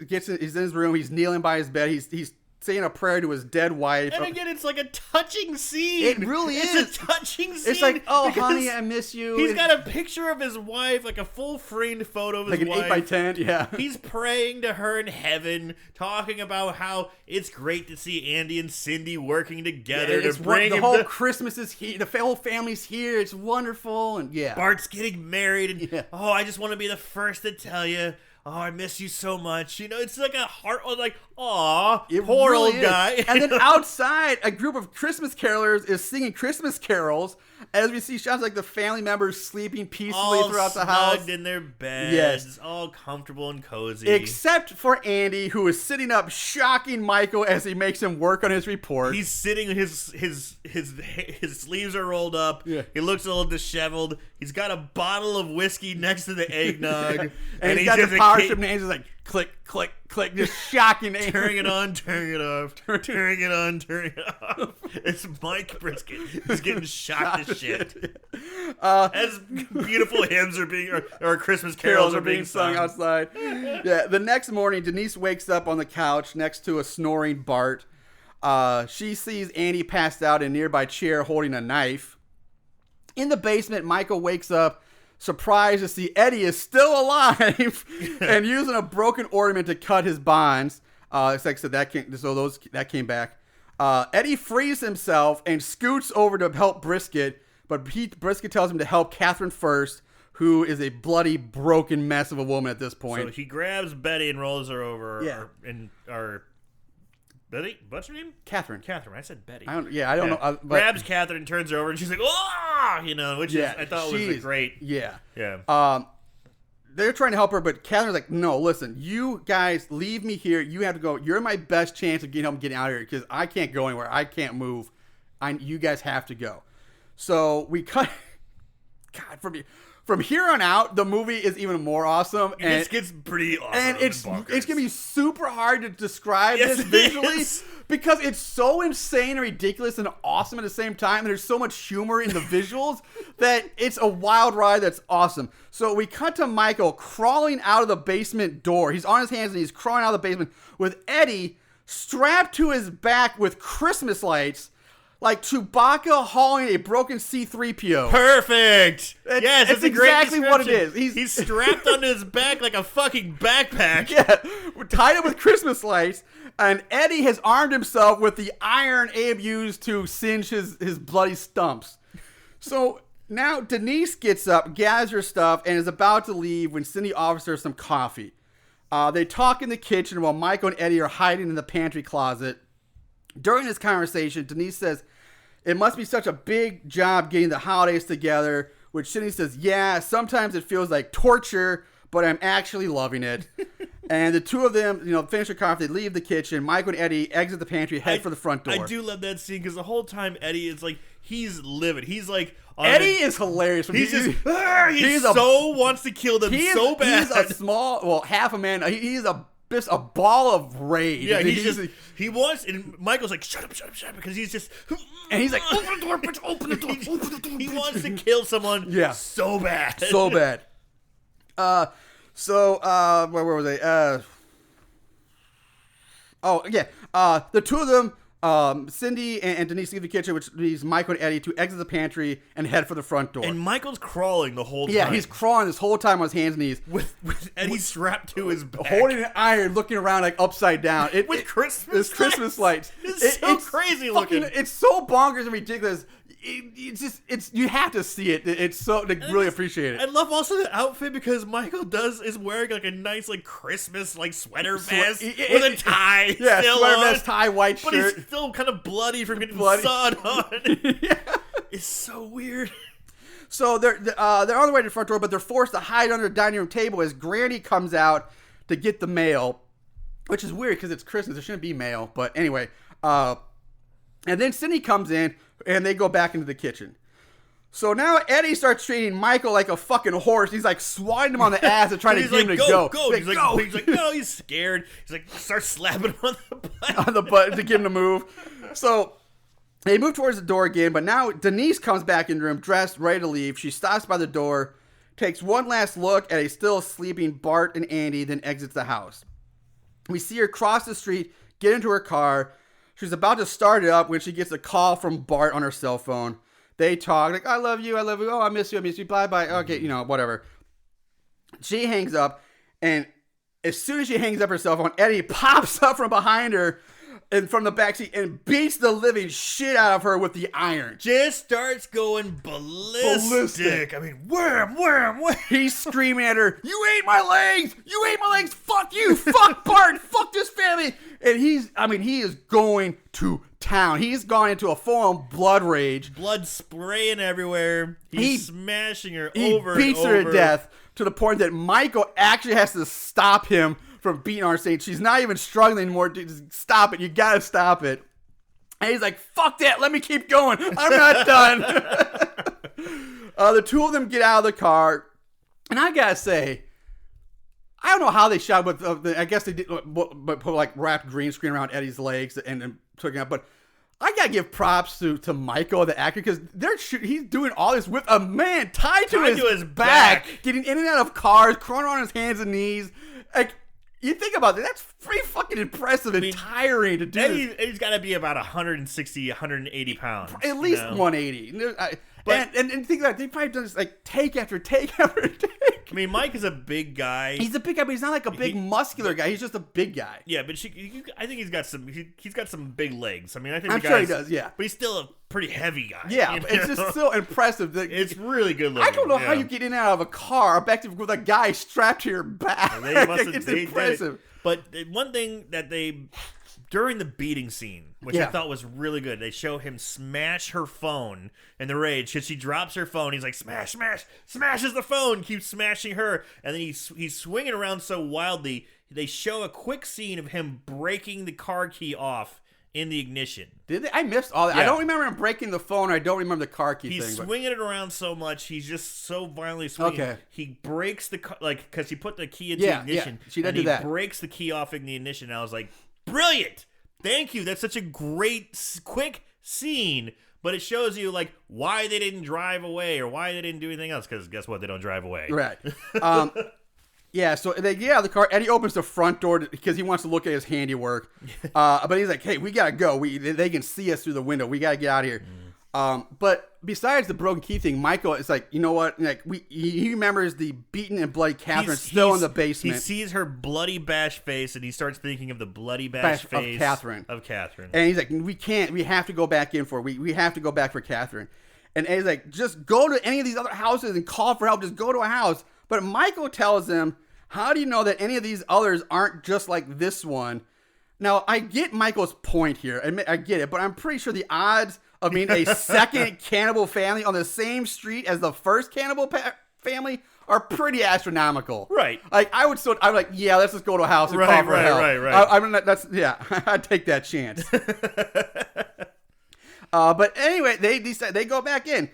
he's in his room. He's kneeling by his bed. He's saying a prayer to his dead wife. And again, it's like a touching scene. It really is. It's a touching scene. It's like, oh, honey, I miss you. He's got a picture of his wife, like a full framed photo of his wife. Like an 8x10, yeah. He's praying to her in heaven, talking about how it's great to see Andy and Cindy working together to bring the whole Christmas is here. The whole family's here. It's wonderful. And yeah. Bart's getting married. And I just want to be the first to tell you. Oh, I miss you so much. It's like a heart, like, aw, poor really old guy. And then outside, a group of Christmas carolers is singing Christmas carols as we see shots like the family members sleeping peacefully throughout the house. All snugged in their beds, all comfortable and cozy. Except for Andy, who is sitting up, shocking Michael as he makes him work on his report. He's sitting, his sleeves are rolled up. Yeah. He looks a little disheveled. He's got a bottle of whiskey next to the eggnog. And he's got the power strip and he's like, click, click, click, just shocking Andy. Turning it on, turning it off, turning it on, turning it off. It's Mike Brisket. He's getting shot to shit. As beautiful hymns are being, or Christmas carols are being sung outside. Yeah. The next morning, Denise wakes up on the couch next to a snoring Bart. She sees Andy passed out in a nearby chair holding a knife. In the basement, Michael wakes up surprised to see Eddie is still alive and using a broken ornament to cut his bonds. It's like, so that came back. Eddie frees himself and scoots over to help Brisket, but Brisket tells him to help Catherine first, who is a bloody, broken mess of a woman at this point. So he grabs Betty and rolls her over. Betty? What's her name? Catherine. I said Betty. I don't know. Grabs Catherine, turns her over, and she's like, "Oh!" Which is, I thought was great. Yeah. Yeah. They're trying to help her, but Catherine's like, "No, listen, you guys leave me here. You have to go. You're my best chance of getting out of here because I can't go anywhere. I can't move. You guys have to go." So we cut. God, from here on out, the movie is even more awesome. And it gets pretty awesome. And it's going to be super hard to describe this visually because it's so insane and ridiculous and awesome at the same time. And there's so much humor in the visuals that it's a wild ride that's awesome. So we cut to Michael crawling out of the basement door. He's on his hands and he's crawling out of the basement with Eddie strapped to his back with Christmas lights. Like Chewbacca hauling a broken C-3PO. Perfect. Yes, it's exactly what it is. He's strapped onto his back like a fucking backpack. Yeah, we're tied up with Christmas lights, And Eddie has armed himself with the iron Abe used to singe his bloody stumps. So now Denise gets up, gathers her stuff, and is about to leave when Cindy offers her some coffee. They talk in the kitchen while Michael and Eddie are hiding in the pantry closet. During this conversation, Denise says, it must be such a big job getting the holidays together, which Cindy says, yeah, sometimes it feels like torture, but I'm actually loving it. And the two of them, finish their coffee, they leave the kitchen. Michael and Eddie exit the pantry, head for the front door. I do love that scene because the whole time Eddie is like, he's livid. He's like, Eddie is hilarious. He wants to kill them so bad. He's a small, half a man. He's just a ball of rage. Yeah, he wants, and Michael's like, shut up, because he's just, and he's like, open the door, bitch, open the door. He wants to kill someone so bad. So bad. Where was I? The two of them, Cindy and Denise leave the kitchen, which leaves Michael and Eddie to exit the pantry and head for the front door. And Michael's crawling the whole time. Yeah, he's crawling this whole time on his hands and knees. With Eddie strapped to his back. Holding an iron, looking around like upside down. With Christmas lights. It's so crazy looking. It's so bonkers and ridiculous. You have to see it. It's so really appreciate it. I love also the outfit because Michael is wearing like a nice Christmas sweater vest with a tie. Yeah, sweater vest, tie, white shirt. But he's still kind of bloody from getting the sun on. Yeah. It's so weird. So they're on their way to the front door, but they're forced to hide under the dining room table as Granny comes out to get the mail, which is weird because it's Christmas. There shouldn't be mail, but anyway. And then Cindy comes in, and they go back into the kitchen. So now Eddie starts treating Michael like a fucking horse. He's like swatting him on the ass and trying to get him to go. He's like, no, he's scared. He's like, starts slapping him on the butt. On the butt to get him to move. So they move towards the door again, but now Denise comes back in the room, dressed, ready to leave. She stops by the door, takes one last look at a still sleeping Bart and Andy, then exits the house. We see her cross the street, get into her car. She's about to start it up when she gets a call from Bart on her cell phone. They talk like, I love you. Oh, I miss you. Bye. Okay, whatever. She hangs up, and as soon as she hangs up her cell phone, Eddie pops up from behind her and from the backseat and beats the living shit out of her with the iron. Just starts going ballistic. I mean, wham. He's screaming at her, you ate my legs! Fuck you! Fuck Bart! Fuck this family! And he is going to town. He's gone into a full-on blood rage. Blood spraying everywhere. He's smashing her over and over. He beats her to death to the point that Michael actually has to stop him from beating her, saying she's not even struggling anymore. Just stop it. You gotta stop it. And he's like, fuck that. Let me keep going. I'm not done. The two of them get out of the car. And I gotta say, I don't know how they shot, but I guess they did, but put wrapped green screen around Eddie's legs and took it out. But I gotta give props to Michael, the actor, because he's doing all this with a man tied to his back, getting in and out of cars, crawling on his hands and knees. Like, you think about that, that's pretty fucking impressive and tiring to do. Eddie's got to be about 160, 180 pounds. At least 180. And think about it, they probably done this take after take after take. I mean, Mike is a big guy. He's a big guy, but he's not like a big muscular guy. He's just a big guy. Yeah, but I think he's got some big legs. I mean, I'm sure he does. Yeah, but he's still a pretty heavy guy. Yeah, but it's just still impressive. It's really good looking. I don't know how you get in and out of a car with a guy strapped to your back. It's impressive. But one thing that during the beating scene, which I thought was really good, they show him smash her phone in the rage because she drops her phone. He's like, smashes the phone, keeps smashing her, and then he's swinging around so wildly. They show a quick scene of him breaking the car key off in the ignition. Did they? I missed all that. Yeah. I don't remember him breaking the phone. I don't remember the car key thing. He's swinging it around so much. He's just so violently swinging. Okay. He breaks the because he put the key into the ignition. Yeah. She did do that. He breaks the key off in the ignition. And I was like, brilliant. Thank you. That's such a great, quick scene. But it shows you why they didn't drive away or why they didn't do anything else. Because guess what? They don't drive away. Right. Yeah, so they get out of the car. Eddie opens the front door because he wants to look at his handiwork. But he's like, hey, we got to go. They can see us through the window. We got to get out of here. But besides the broken key thing, Michael is like, you know what? Like he remembers the beaten and bloody Catherine still in the basement. He sees her bloody bashed face, and he starts thinking of the bloody bashed face of Catherine. And he's like, we have to go back in for it. We have to go back for Catherine. And Eddie's like, just go to any of these other houses and call for help. Just go to a house. But Michael tells him, how do you know that any of these others aren't just like this one? Now, I get Michael's point here. I get it, but I'm pretty sure the odds of being a second cannibal family on the same street as the first cannibal family are pretty astronomical. Right. Like, I'm like, yeah, let's just go to a house and call for help. Right. I mean, I'd take that chance. But anyway, they decide they go back in.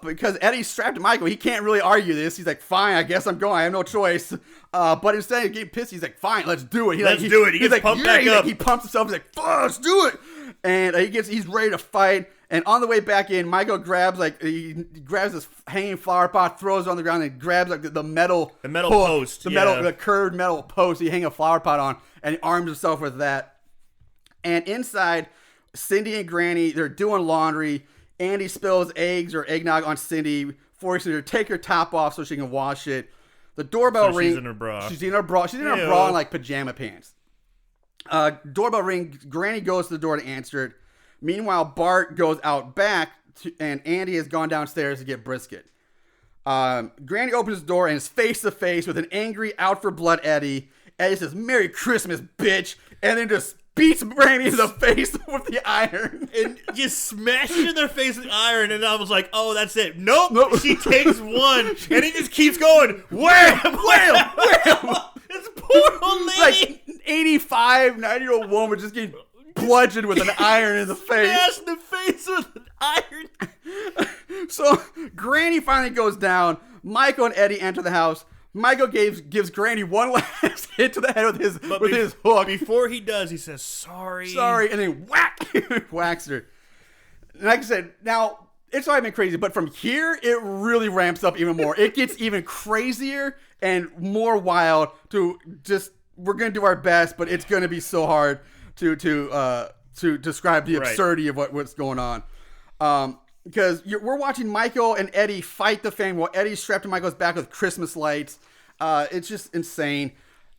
Because Eddie's strapped to Michael, he can't really argue this. He's like, fine, I guess I'm going. I have no choice. But instead of getting pissed, he's like, fine, let's do it. Let's do it. He gets pumped back up. He pumps himself. He's like, let's do it. And he's ready to fight. And on the way back in, Michael grabs this hanging flower pot, throws it on the ground, and grabs like the metal post, the curved metal post he hang a flower pot on, and he arms himself with that. And inside, Cindy and Granny, they're doing laundry. Andy spills eggs or eggnog on Cindy, forcing her to take her top off so she can wash it. The doorbell rings. She's in her bra. She's in her bra and like pajama pants. Doorbell rings. Granny goes to the door to answer it. Meanwhile, Bart goes out back, and Andy has gone downstairs to get brisket. Granny opens the door and is face to face with an angry, out for blood Eddie. Eddie says, "Merry Christmas, bitch," and then just beats Granny in the face with the iron. And just smashes in their face with the iron, and I was like, oh, that's it. Nope. She takes one, and he just keeps going, wham! This poor old lady. Like 85, 90-year-old woman just getting bludgeoned with an iron in the face. Smashed in the face with an iron. So Granny finally goes down. Michael and Eddie enter the house. Michael gives Granny one last hit to the head with his hook. Before he does, he says, sorry, and then whack, whacks her. Like I said, now, it's already been crazy, but from here, it really ramps up even more. It gets even crazier and more wild we're going to do our best, but it's going to be so hard to describe the absurdity of what's going on. Because we're watching Michael and Eddie fight the family while Eddie's strapped to Michael's back with Christmas lights. It's just insane.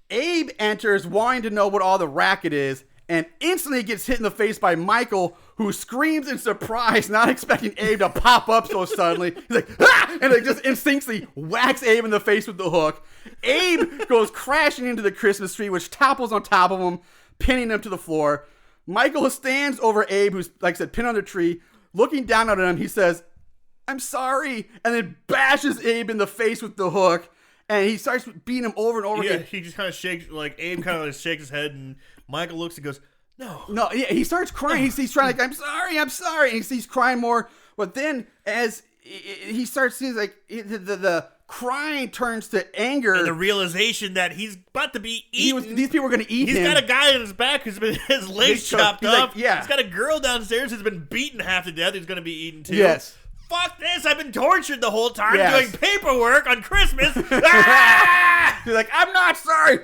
Abe enters wanting to know what all the racket is and instantly gets hit in the face by Michael, who screams in surprise, not expecting Abe to pop up so suddenly. He's like, ah! And just instinctively whacks Abe in the face with the hook. Abe goes crashing into the Christmas tree, which topples on top of him, pinning him to the floor. Michael stands over Abe, who's, like I said, pinned on the tree. Looking down at him, he says, "I'm sorry," and then bashes Abe in the face with the hook, and he starts beating him over and over again. He just kind of shakes, like, Abe kind of shakes his head, and Michael looks and goes, No, yeah, he starts crying. He's trying like, I'm sorry, and he's crying more. But then, as he starts seeing, like, the crying turns to anger. And the realization that he's about to be eaten. These people are going to eat him. He's got a guy on his back who's been his legs chopped off. Like, yeah. He's got a girl downstairs who's been beaten half to death who's going to be eaten too. Yes. Fuck this, I've been tortured the whole time doing paperwork on Christmas. Ah! He's like, I'm not sorry.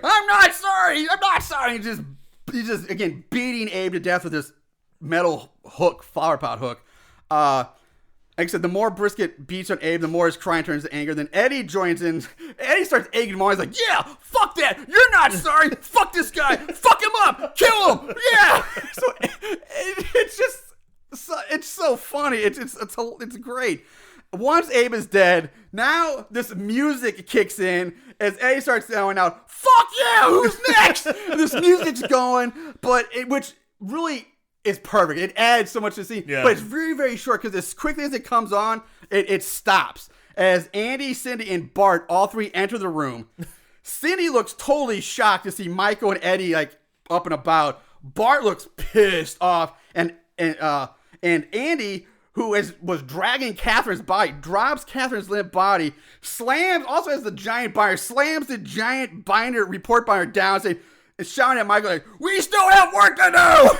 He's just, again, beating Abe to death with this metal hook, flower pot hook. Like I said, the more Brisket beats on Abe, the more his crying turns to anger. Then Eddie joins in. Eddie starts egging him on. He's like, yeah, fuck that. You're not sorry. Fuck this guy. Fuck him up. Kill him. Yeah. So it's just, it's so funny. It's great. Once Abe is dead, now this music kicks in as Eddie starts yelling out, fuck yeah, who's next? And this music's going, which really is perfect. It adds so much to the scene, but it's very, very short because as quickly as it comes on, it stops. As Andy, Cindy, and Bart, all three enter the room. Cindy looks totally shocked to see Michael and Eddie like up and about. Bart looks pissed off, and Andy, who was dragging Catherine's body, drops Catherine's limp body, also has the giant binder, slams the giant report binder down, saying, and shouting at Michael like, we still have work to do!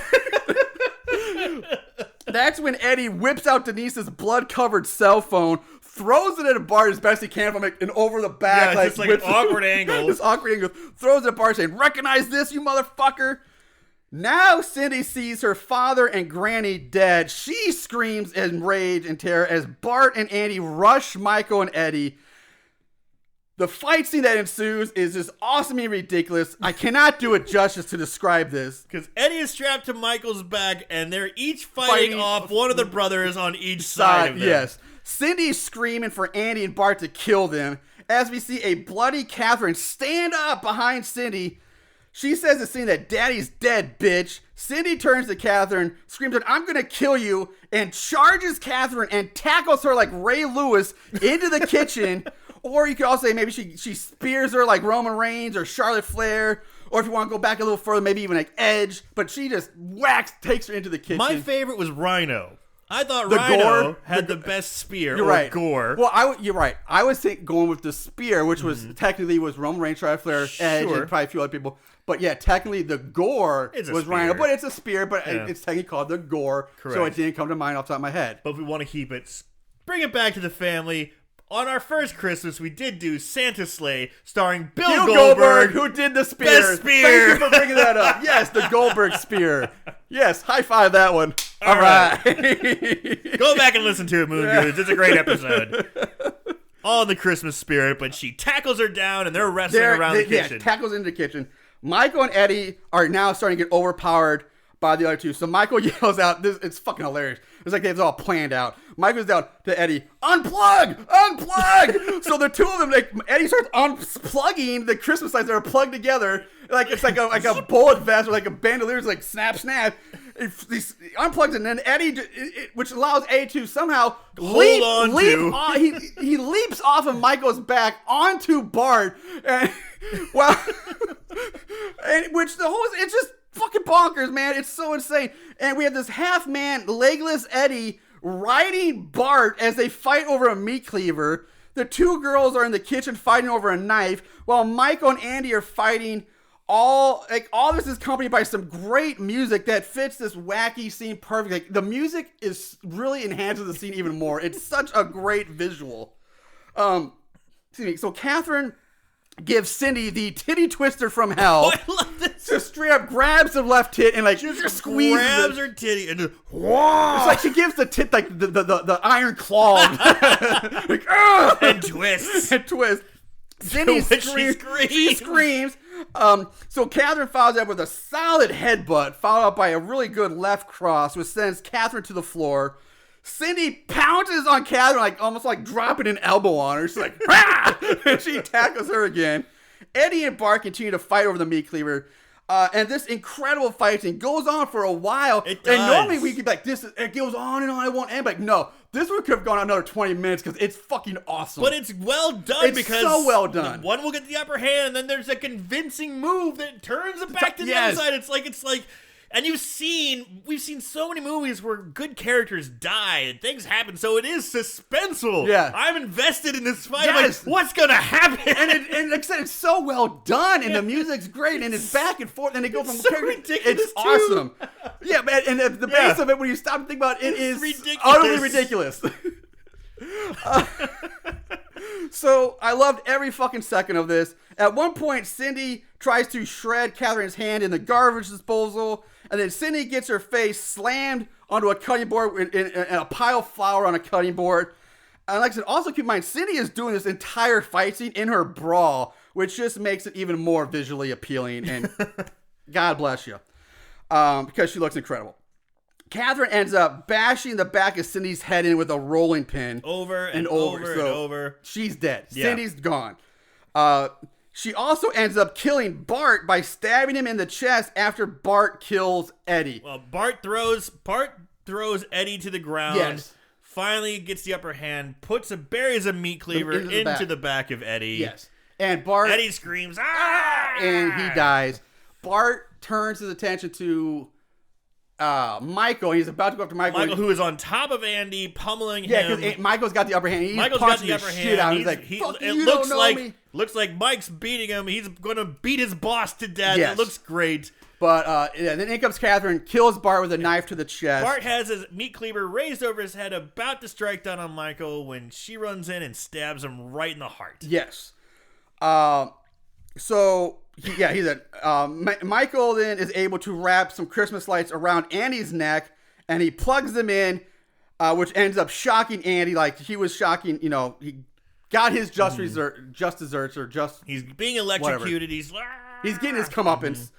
That's when Eddie whips out Denise's blood-covered cell phone, throws it at Bart as best he can from it, and over the back. Yeah, just like an awkward angle. This awkward angle. Throws it at Bart saying, recognize this, you motherfucker? Now Cindy sees her father and Granny dead. She screams in rage and terror as Bart and Andy rush Michael and Eddie. The fight scene that ensues is just awesome and ridiculous. I cannot do it justice to describe this. Because Eddie is strapped to Michael's back, and they're each fighting off one of the brothers on each side of them. Yes. Cindy's screaming for Andy and Bart to kill them. As we see a bloody Catherine stand up behind Cindy. She says the scene that Daddy's dead, bitch. Cindy turns to Catherine, screams that I'm going to kill you, and charges Catherine and tackles her like Ray Lewis into the kitchen. Or you could also say maybe she spears her like Roman Reigns or Charlotte Flair. Or if you want to go back a little further, maybe even like Edge. But she just takes her into the kitchen. My favorite was Rhino. I thought the Rhino gore, had the best spear. You're or right. Gore. Well, you're right. I was going with the spear, which was technically was Roman Reigns, Charlotte Flair, Edge, and probably a few other people. But yeah, technically the gore was Rhino. But it's a spear, but it's technically called the gore. Correct. So it didn't come to mind off the top of my head. But if we want to keep it, bring it back to the family. On our first Christmas, we did do Santa's Sleigh, starring Bill Goldberg, who did the spear. Best spear. Thank you for bringing that up. Yes, the Goldberg spear. Yes, high five that one. All right. Go back and listen to it, Moongoons. It's a great episode. All in the Christmas spirit, but she tackles her down, and they're wrestling around the kitchen. Yeah, tackles into the kitchen. Michael and Eddie are now starting to get overpowered by the other two. So Michael yells out, it's fucking hilarious. It's like they've all planned out. Michael's down to Eddie, unplug! So the two of them, like Eddie starts unplugging the Christmas lights that are plugged together. Like it's like a bullet vest or like a bandolier, like snap. He unplugs it, and then Eddie, which allows Eddie to somehow leap he leaps off of Michael's back onto Bart, and it's just fucking bonkers, man. It's so insane. And we have this half-man, legless Eddie riding Bart as they fight over a meat cleaver. The two girls are in the kitchen fighting over a knife, while Michael and Andy are fighting. All this is accompanied by some great music that fits this wacky scene perfectly. Like, the music is really enhances the scene even more. It's such a great visual. So Catherine gives Cindy the titty twister from hell. Oh, I love this. Just straight up grabs the left tit and like just squeezes grabs her titty and just whoa. It's like she gives the tit like the iron claw. Like, and twists. And twists. Cindy she screams. So Catherine follows up with a solid headbutt, followed up by a really good left cross, which sends Catherine to the floor. Cindy pounces on Catherine, almost like dropping an elbow on her. She's like, ah! And she tackles her again. Eddie and Bart continue to fight over the meat cleaver. And this incredible fight scene goes on for a while. It does. And normally we could be like, it goes on and on, it won't end. But no, this one could have gone another 20 minutes because it's fucking awesome. But it's well done because so well done. One will get the upper hand, and then there's a convincing move that turns it back to the other side. It's like, and we've seen so many movies where good characters die and things happen, so it is suspenseful. Yeah. I'm invested in this fight. Yes. Like, what's gonna happen? And like I said, it's so well done, and the music's great, and it's back and forth, and they go from so ridiculous. It's awesome. Yeah, man, and the base of it, when you stop and think about it, is ridiculous. Utterly ridiculous. So I loved every fucking second of this. At one point, Cindy tries to shred Catherine's hand in the garbage disposal, and then Cindy gets her face slammed onto a cutting board and a pile of flour on a cutting board. And like I said, also keep in mind, Cindy is doing this entire fight scene in her bra, which just makes it even more visually appealing. And God bless you, because she looks incredible. Catherine ends up bashing the back of Cindy's head in with a rolling pin. Over and over. She's dead. Yeah. Cindy's gone. She also ends up killing Bart by stabbing him in the chest after Bart kills Eddie. Well, Bart throws Eddie to the ground. Yes. Finally gets the upper hand, buries a meat cleaver into the back of Eddie. Yes. And Eddie screams, ah! And he dies. Bart turns his attention to Michael. He's about to go after Michael. Who is on top of Andy, pummeling him. Yeah, because Michael's got the upper hand. He's Michael's punching got the upper the shit hand. out. He's like, fuck you, it don't know me. Looks like Mike's beating him. He's going to beat his boss to death. Yes. It looks great. But then in comes Catherine, kills Bart with a knife to the chest. Bart has his meat cleaver raised over his head, about to strike down on Michael when she runs in and stabs him right in the heart. Yes. So He's a Michael then is able to wrap some Christmas lights around Andy's neck, and he plugs them in, which ends up shocking Andy. Like he was shocking, he got his just desserts or just. He's being electrocuted. Whatever. He's getting his comeuppance.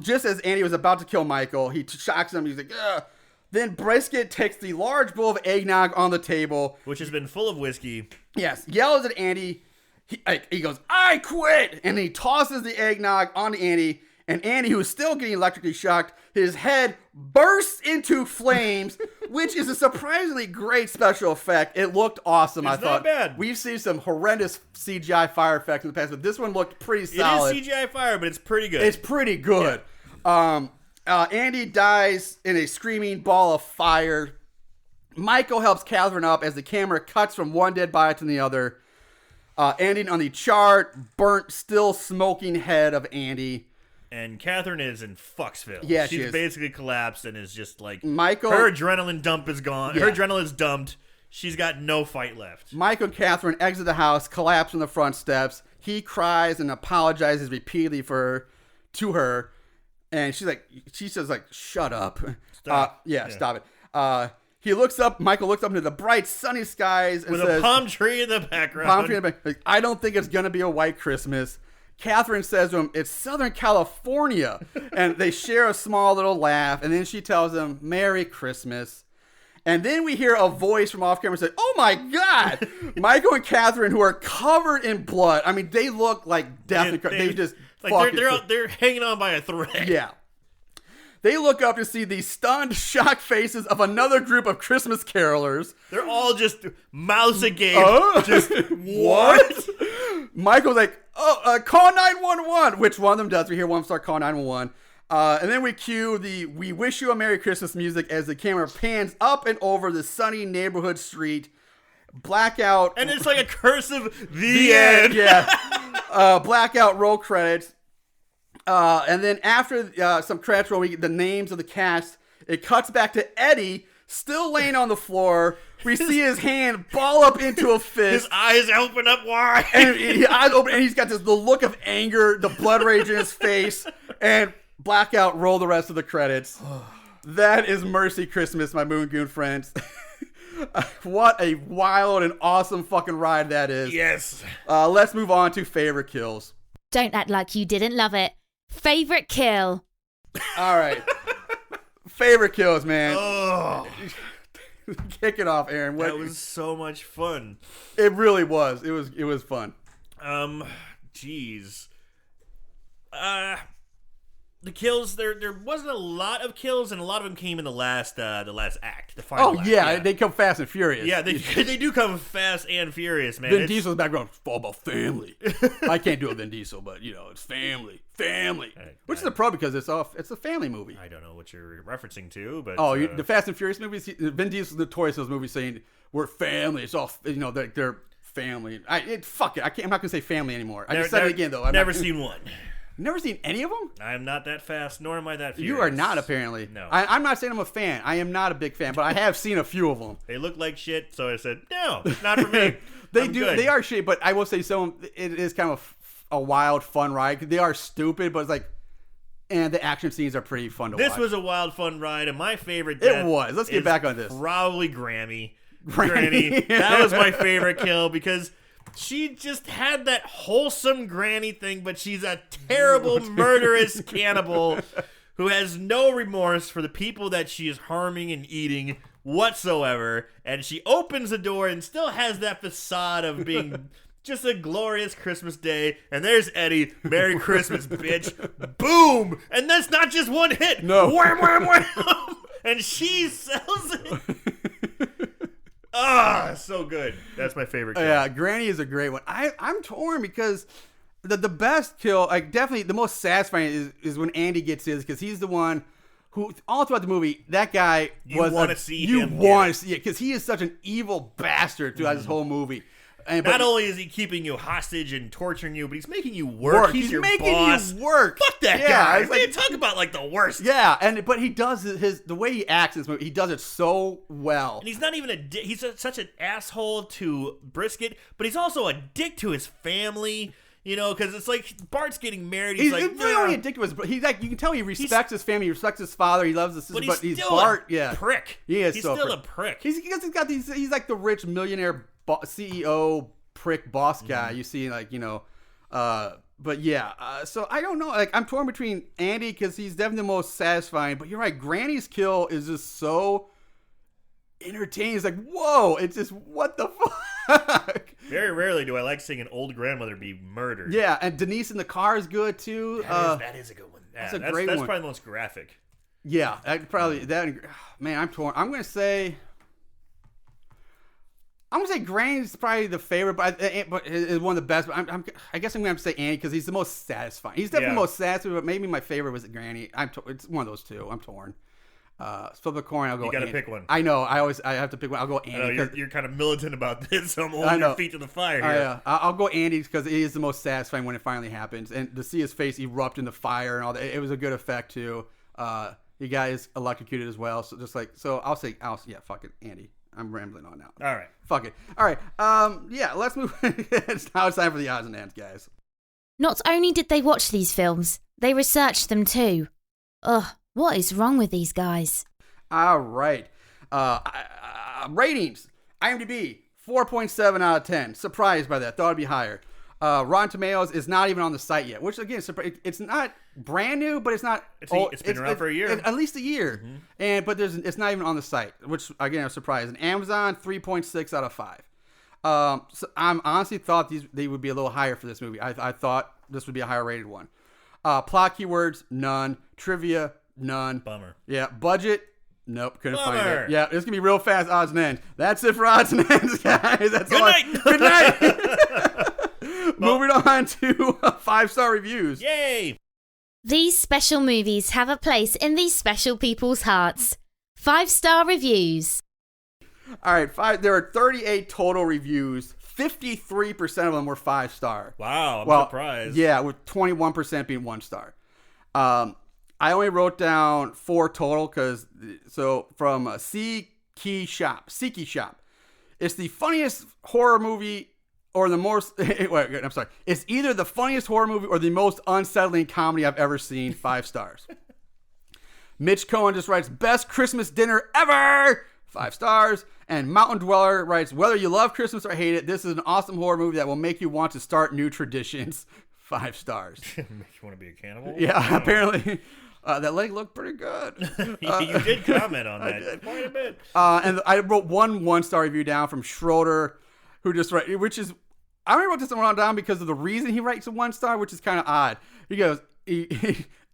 Just as Andy was about to kill Michael, he shocks him. He's like, ugh. Then Brisket takes the large bowl of eggnog on the table, which has been full of whiskey. Yes, yells at Andy. He goes, I quit! And he tosses the eggnog onto Andy. And Andy, who is still getting electrically shocked, his head bursts into flames, which is a surprisingly great special effect. It looked awesome, I thought. Not bad. We've seen some horrendous CGI fire effects in the past, but this one looked pretty solid. It is CGI fire, but it's pretty good. It's pretty good. Yeah. Andy dies in a screaming ball of fire. Michael helps Catherine up as the camera cuts from one dead body to the other. Ending on the charred, burnt, still smoking head of Andy. And Catherine is in Fucksville. Yeah, she's basically collapsed and is just like... Michael... Her adrenaline dump is gone. Yeah. Her adrenaline's dumped. She's got no fight left. Michael and Catherine exit the house, collapse on the front steps. He cries and apologizes repeatedly to her. And she says, shut up. Stop. Stop it. Michael looks up into the bright, sunny skies and with says... a palm tree in the background. Palm tree in the background. I don't think it's going to be a white Christmas. Catherine says to him, it's Southern California. And they share a small little laugh. And then she tells him, Merry Christmas. And then we hear a voice from off camera say, oh my God. Michael and Catherine, who are covered in blood. I mean, they look like death. They just like they're hanging on by a thread. Yeah. They look up to see the stunned, shocked faces of another group of Christmas carolers. They're all just mouths agape. Just what? Michael's like, call 911. Which one of them does? We hear one of them start calling 911. And then we cue the "We Wish You a Merry Christmas" music as the camera pans up and over the sunny neighborhood street. Blackout. And it's like a cursive, the end. Yeah. Blackout roll credits. And then after some credits roll, we get the names of the cast. It cuts back to Eddie, still laying on the floor. We see his hand ball up into a fist. His eyes open up wide. And his eyes open, and he's got the look of anger, the blood rage in his face. And blackout, roll the rest of the credits. That is Mercy Christmas, my Moongoon friends. What a wild and awesome fucking ride that is. Yes. Let's move on to favorite kills. Don't act like you didn't love it. Favorite kill. All right. Favorite kills, man. Oh. Kick it off, Aaron. That was so much fun. It really was. It was fun. Jeez. The kills, there wasn't a lot of kills, and a lot of them came in the last act, the final act. Yeah, they come fast and furious. Yeah, they do come fast and furious, man. Vin Diesel's background is all about family. I can't do a Vin Diesel, but it's family, which is a pro because it's a family movie. I don't know what you're referencing to, but the Fast and Furious movies. Vin Diesel's notorious in those movies saying we're family. It's all they're family. Fuck it. I'm not gonna say family anymore. I just said it again though. I've never seen one. Never seen any of them? I am not that fast, nor am I that furious. You are not, apparently. No. I'm not saying I'm a fan. I am not a big fan, but I have seen a few of them. They look like shit, so I said, no, not for me. They are shit, but I will say it is kind of a wild, fun ride. They are stupid, but it's like, and the action scenes are pretty fun to watch. This was a wild, fun ride, and my favorite death it was. Let's get back on this. Probably Granny. Granny. That was my favorite kill because she just had that wholesome granny thing, but she's a terrible, murderous cannibal who has no remorse for the people that she is harming and eating whatsoever. And she opens the door and still has that facade of being just a glorious Christmas day. And there's Eddie. Merry Christmas, bitch. Boom! And that's not just one hit. No. Wham, wham, wham. And she sells it. So good. That's my favorite kill. Yeah, Granny is a great one. I'm torn because the best kill, like definitely the most satisfying is when Andy gets his, because he's the one who all throughout the movie, that guy you want to see him. You want to see it because he is such an evil bastard throughout this whole movie. Not only is he keeping you hostage and torturing you, but he's making you work. He's your making boss. you work. Fuck that guy. Man, talk about like the worst. Yeah, but he does the way he acts in this movie. He does it so well. And he's not even he's such an asshole to Brisket, but he's also a dick to his family. because it's like Bart's getting married. He's like, really ridiculous, but he's like, you can tell he respects his family, he respects his father, he loves his sister, but he's still Bart. a prick. He is He's so still a prick. He's got these. He's like the rich millionaire CEO prick boss guy. You see, like but yeah. So I don't know. Like I'm torn between Andy because he's definitely the most satisfying. But you're right. Granny's kill is just so entertaining. It's like whoa. It's just what the fuck. Very rarely do I like seeing an old grandmother be murdered. Yeah, and Denise in the car is good too. That is a good one. That's a great one. That's probably the most graphic. Yeah, man, I'm torn. I'm gonna say Granny's probably the favorite, but is one of the best. But I guess I'm gonna have to say Andy because he's the most satisfying. He's definitely the most satisfying, but maybe my favorite was Granny. It's one of those two. I'm torn. Flip a coin. I'll go. You gotta Andy. pick one. I know. I have to pick one. I'll go Andy. You're kind of militant about this, so I'm holding your feet to the fire here. I'll go Andy because it is the most satisfying when it finally happens, and to see his face erupt in the fire and all that, it was a good effect too. You guys electrocuted as well, so fuck it, Andy. I'm rambling on now. All right. Fuck it. All right. Let's move. Now it's time for the odds and ends, guys. Not only did they watch these films, they researched them too. Ugh, what is wrong with these guys? All right. Ratings. IMDb, 4.7 out of 10. Surprised by that. Thought it'd be higher. Rotten Tomatoes is not even on the site yet, which again, it's not brand new, but it's not. It's been around for a year, at least a year, but it's not even on the site, which again I'm surprised. And Amazon 3.6 out of 5. So I'm honestly thought they would be a little higher for this movie. I thought this would be a higher rated one. Plot keywords, none. Trivia, none. Bummer. Yeah. Budget. Nope, couldn't Bummer. find it. Yeah, it's gonna be real fast odds and ends. That's it for odds and ends, guys. That's Good all. night. Good night. Moving on to 5-star reviews. Yay! These special movies have a place in these special people's hearts. 5-star reviews. All right, there are 38 total reviews. 53% of them were 5-star. Wow, I'm surprised. Yeah, with 21% being 1-star. I only wrote down 4 total from Seeky Shop. It's the funniest horror movie or the most. I'm sorry. It's either the funniest horror movie or the most unsettling comedy I've ever seen. 5 stars. Mitch Cohen just writes best Christmas dinner ever. 5 stars. And Mountain Dweller writes whether you love Christmas or hate it, this is an awesome horror movie that will make you want to start new traditions. 5 stars. Make you want to be a cannibal? Yeah, apparently. That leg looked pretty good. You did comment on that quite a bit. And I wrote 1-star review down from Schroeder, who just I only wrote this one down because of the reason he writes a 1-star, which is kind of odd. He goes,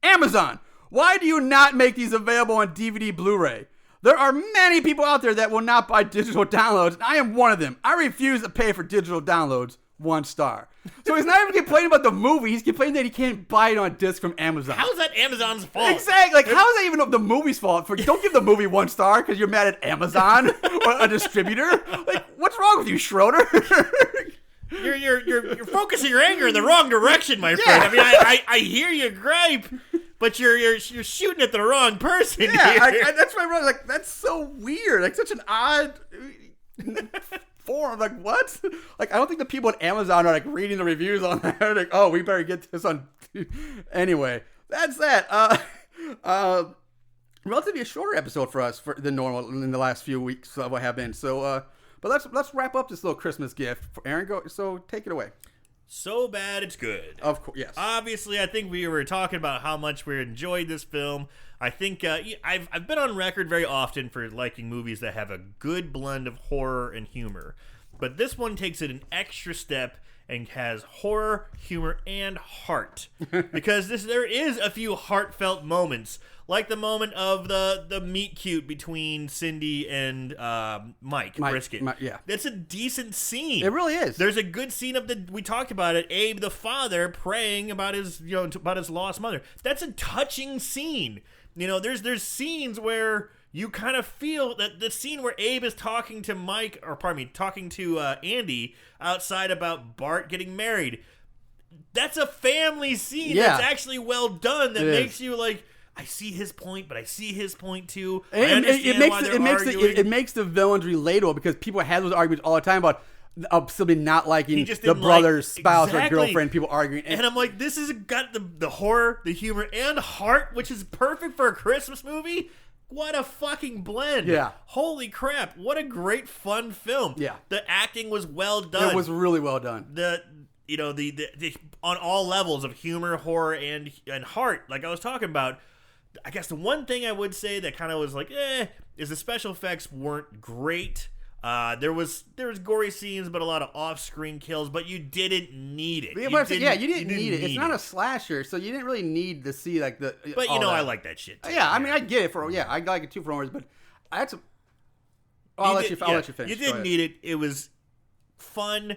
Amazon, why do you not make these available on DVD Blu-ray? There are many people out there that will not buy digital downloads, and I am one of them. I refuse to pay for digital downloads. 1 star. So he's not even complaining about the movie. He's complaining that he can't buy it on disc from Amazon. How is that Amazon's fault? Exactly. Like, how is that even the movie's fault? Don't give the movie 1 star because you're mad at Amazon or a distributor. Like, what's wrong with you, Schroeder? You're focusing your anger in the wrong direction, my friend. I mean, I hear you gripe, but you're shooting at the wrong person. Yeah, that's why I wrote. Like, that's so weird. Like, such an odd form. Like, what? Like, I don't think the people at Amazon are like reading the reviews on that. Like, oh, we better get this on. Anyway, that's that. Relatively a shorter episode for us than normal in the last few weeks of what have been. So, but let's wrap up this little Christmas gift. Aaron, go. So take it away. So bad it's good. Of course, yes. Obviously, I think we were talking about how much we enjoyed this film. I think I've been on record very often for liking movies that have a good blend of horror and humor. But this one takes it an extra step and has horror, humor, and heart. Because there is a few heartfelt moments. Like the moment of the meet cute between Cindy and Mike Brisket. Yeah. That's a decent scene. It really is. There's a good scene we talked about it, Abe the father praying about his lost mother. That's a touching scene. There's scenes where you kind of feel that the scene where Abe is talking to Andy outside about Bart getting married. That's a family scene that's actually well done that makes you like, I see his point, but I see his point too. It makes the villains relatable because people have those arguments all the time about somebody not liking He just the didn't brother's like- spouse or Exactly. girlfriend, people arguing. And I'm like, this has got the horror, the humor, and heart, which is perfect for a Christmas movie. What a fucking blend. Yeah. Holy crap. What a great, fun film. Yeah. The acting was well done. It was really well done. The on all levels of humor, horror, and heart, like I was talking about. I guess the one thing I would say that kind of was like, is the special effects weren't great. There was gory scenes, but a lot of off-screen kills. But you didn't need it. You didn't need it. It's not a slasher, so you didn't really need to see like the. But all that. I like that shit. Too. Yeah, I mean, I get it I like it too for hours, but that's. I'll let you finish. You didn't need it. It was fun.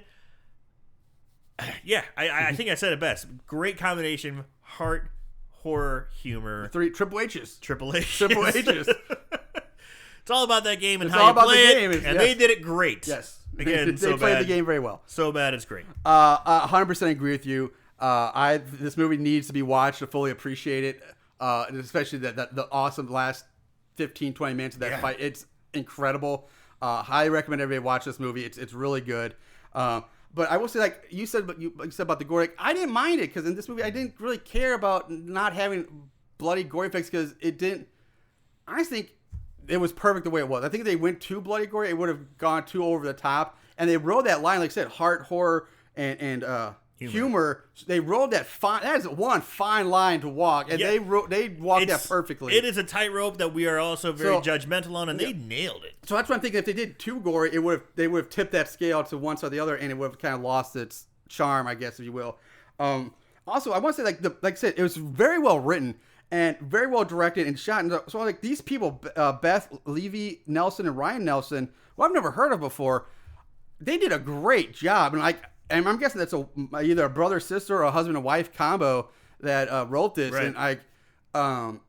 Yeah, I think I said it best. Great combination: heart, horror, humor. 3 Triple H's. Triple H. Triple H's. It's all about that game and It's how all you about play the it, game. and Yes. they did it great. Yes. Again, they played the game very well. So bad, it's great. 100% agree with you. This movie needs to be watched to fully appreciate it, and especially the awesome last 15, 20 minutes of that fight. It's incredible. Highly recommend everybody watch this movie. It's really good. But I will say, like you said, about the gore. Like, I didn't mind it because in this movie, I didn't really care about not having bloody gore effects because it didn't. I just think it was perfect the way it was. I think if they went too bloody gory, it would have gone too over the top. And they rode that line, like I said, heart, horror, and humor. They rode that fine. That is one fine line to walk, and they walked that perfectly. It is a tightrope that we are also very judgmental on, and they nailed it. So that's what I'm thinking. If they did too gory, they would have tipped that scale to one side or the other, and it would have kind of lost its charm, I guess, if you will. Also, I want to say, like I said, it was very well written and very well directed and shot. And so, like, these people, Beth Levy Nelson and Ryan Nelson, who I've never heard of before, they did a great job. And I'm guessing that's either a brother sister or a husband and wife combo that wrote this. Right. And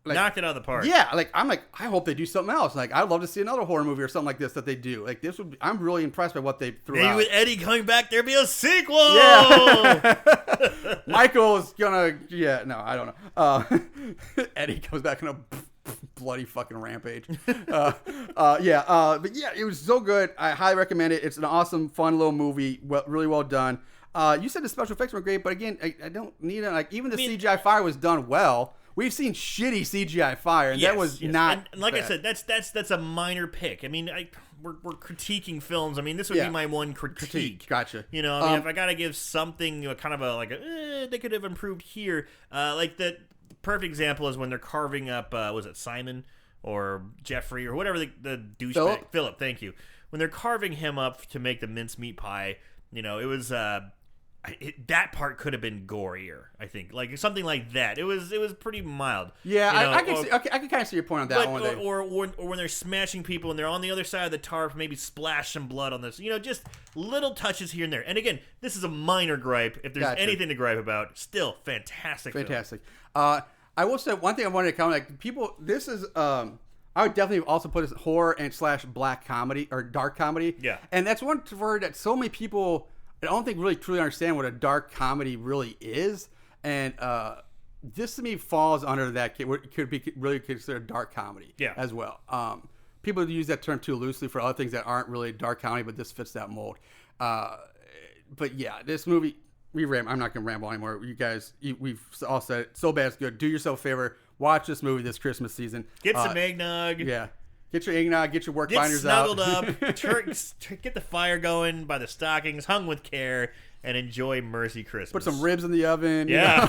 knocked it out of the park. Yeah, I hope they do something else. Like, I'd love to see another horror movie or something like this that they do. Like, I'm really impressed by what they threw Maybe out. with Eddie coming back, there'll be a sequel. Yeah. Michael's gonna. Yeah, no, I don't know. Eddie comes back on a bloody fucking rampage. But yeah, it was so good. I highly recommend it. It's an awesome, fun little movie. Really well done. You said the special effects were great, but again, I don't need it. Like, even the CGI fire was done well. We've seen shitty CGI fire, and that was not. And like bad. I said, that's a minor pick. I mean, we're critiquing films. I mean, this would be my one critique. Gotcha. You know, I mean, if I gotta give something, kind of they could have improved here. Like the perfect example is when they're carving up. Was it Simon or Jeffrey or whatever the douchebag? Philip. Thank you. When they're carving him up to make the mincemeat pie, it was. That part could have been gorier, I think, like something like that. It was pretty mild. Yeah, I can kind of see your point on that one. Or when they're smashing people and they're on the other side of the tarp, maybe splash some blood on this. Just little touches here and there. And again, this is a minor gripe. If there's anything to gripe about, still fantastic. Fantastic. I will say one thing I wanted to comment. Like, people, this is I would definitely also put this horror and / black comedy or dark comedy. Yeah, and that's one word that so many people, I don't think, really truly understand what a dark comedy really is. And this to me falls under that. Could be really considered dark comedy as well. People use that term too loosely for other things that aren't really dark comedy, but this fits that mold. But yeah, this movie, I'm not going to ramble anymore. You guys, we've all said it. So bad it's good. Do yourself a favor. Watch this movie this Christmas season. Get some eggnog. Yeah. Get your eggnog, get your work binders out. Get snuggled up, get the fire going by the stockings, hung with care, and enjoy Mercy Christmas. Put some ribs in the oven. Yeah.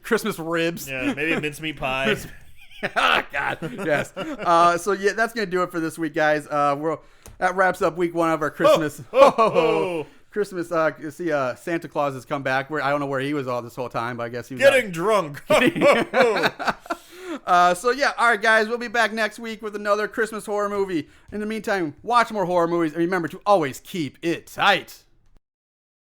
Christmas ribs. Yeah, maybe a mincemeat pie. Oh, God. Yes. So, yeah, that's going to do it for this week, guys. That wraps up week 1 of our Christmas. Christmas. See, Santa Claus has come back. I don't know where he was all this whole time, but I guess he was getting drunk. So yeah, all right, guys, we'll be back next week with another Christmas horror movie. In the meantime, watch more horror movies and remember to always keep it tight.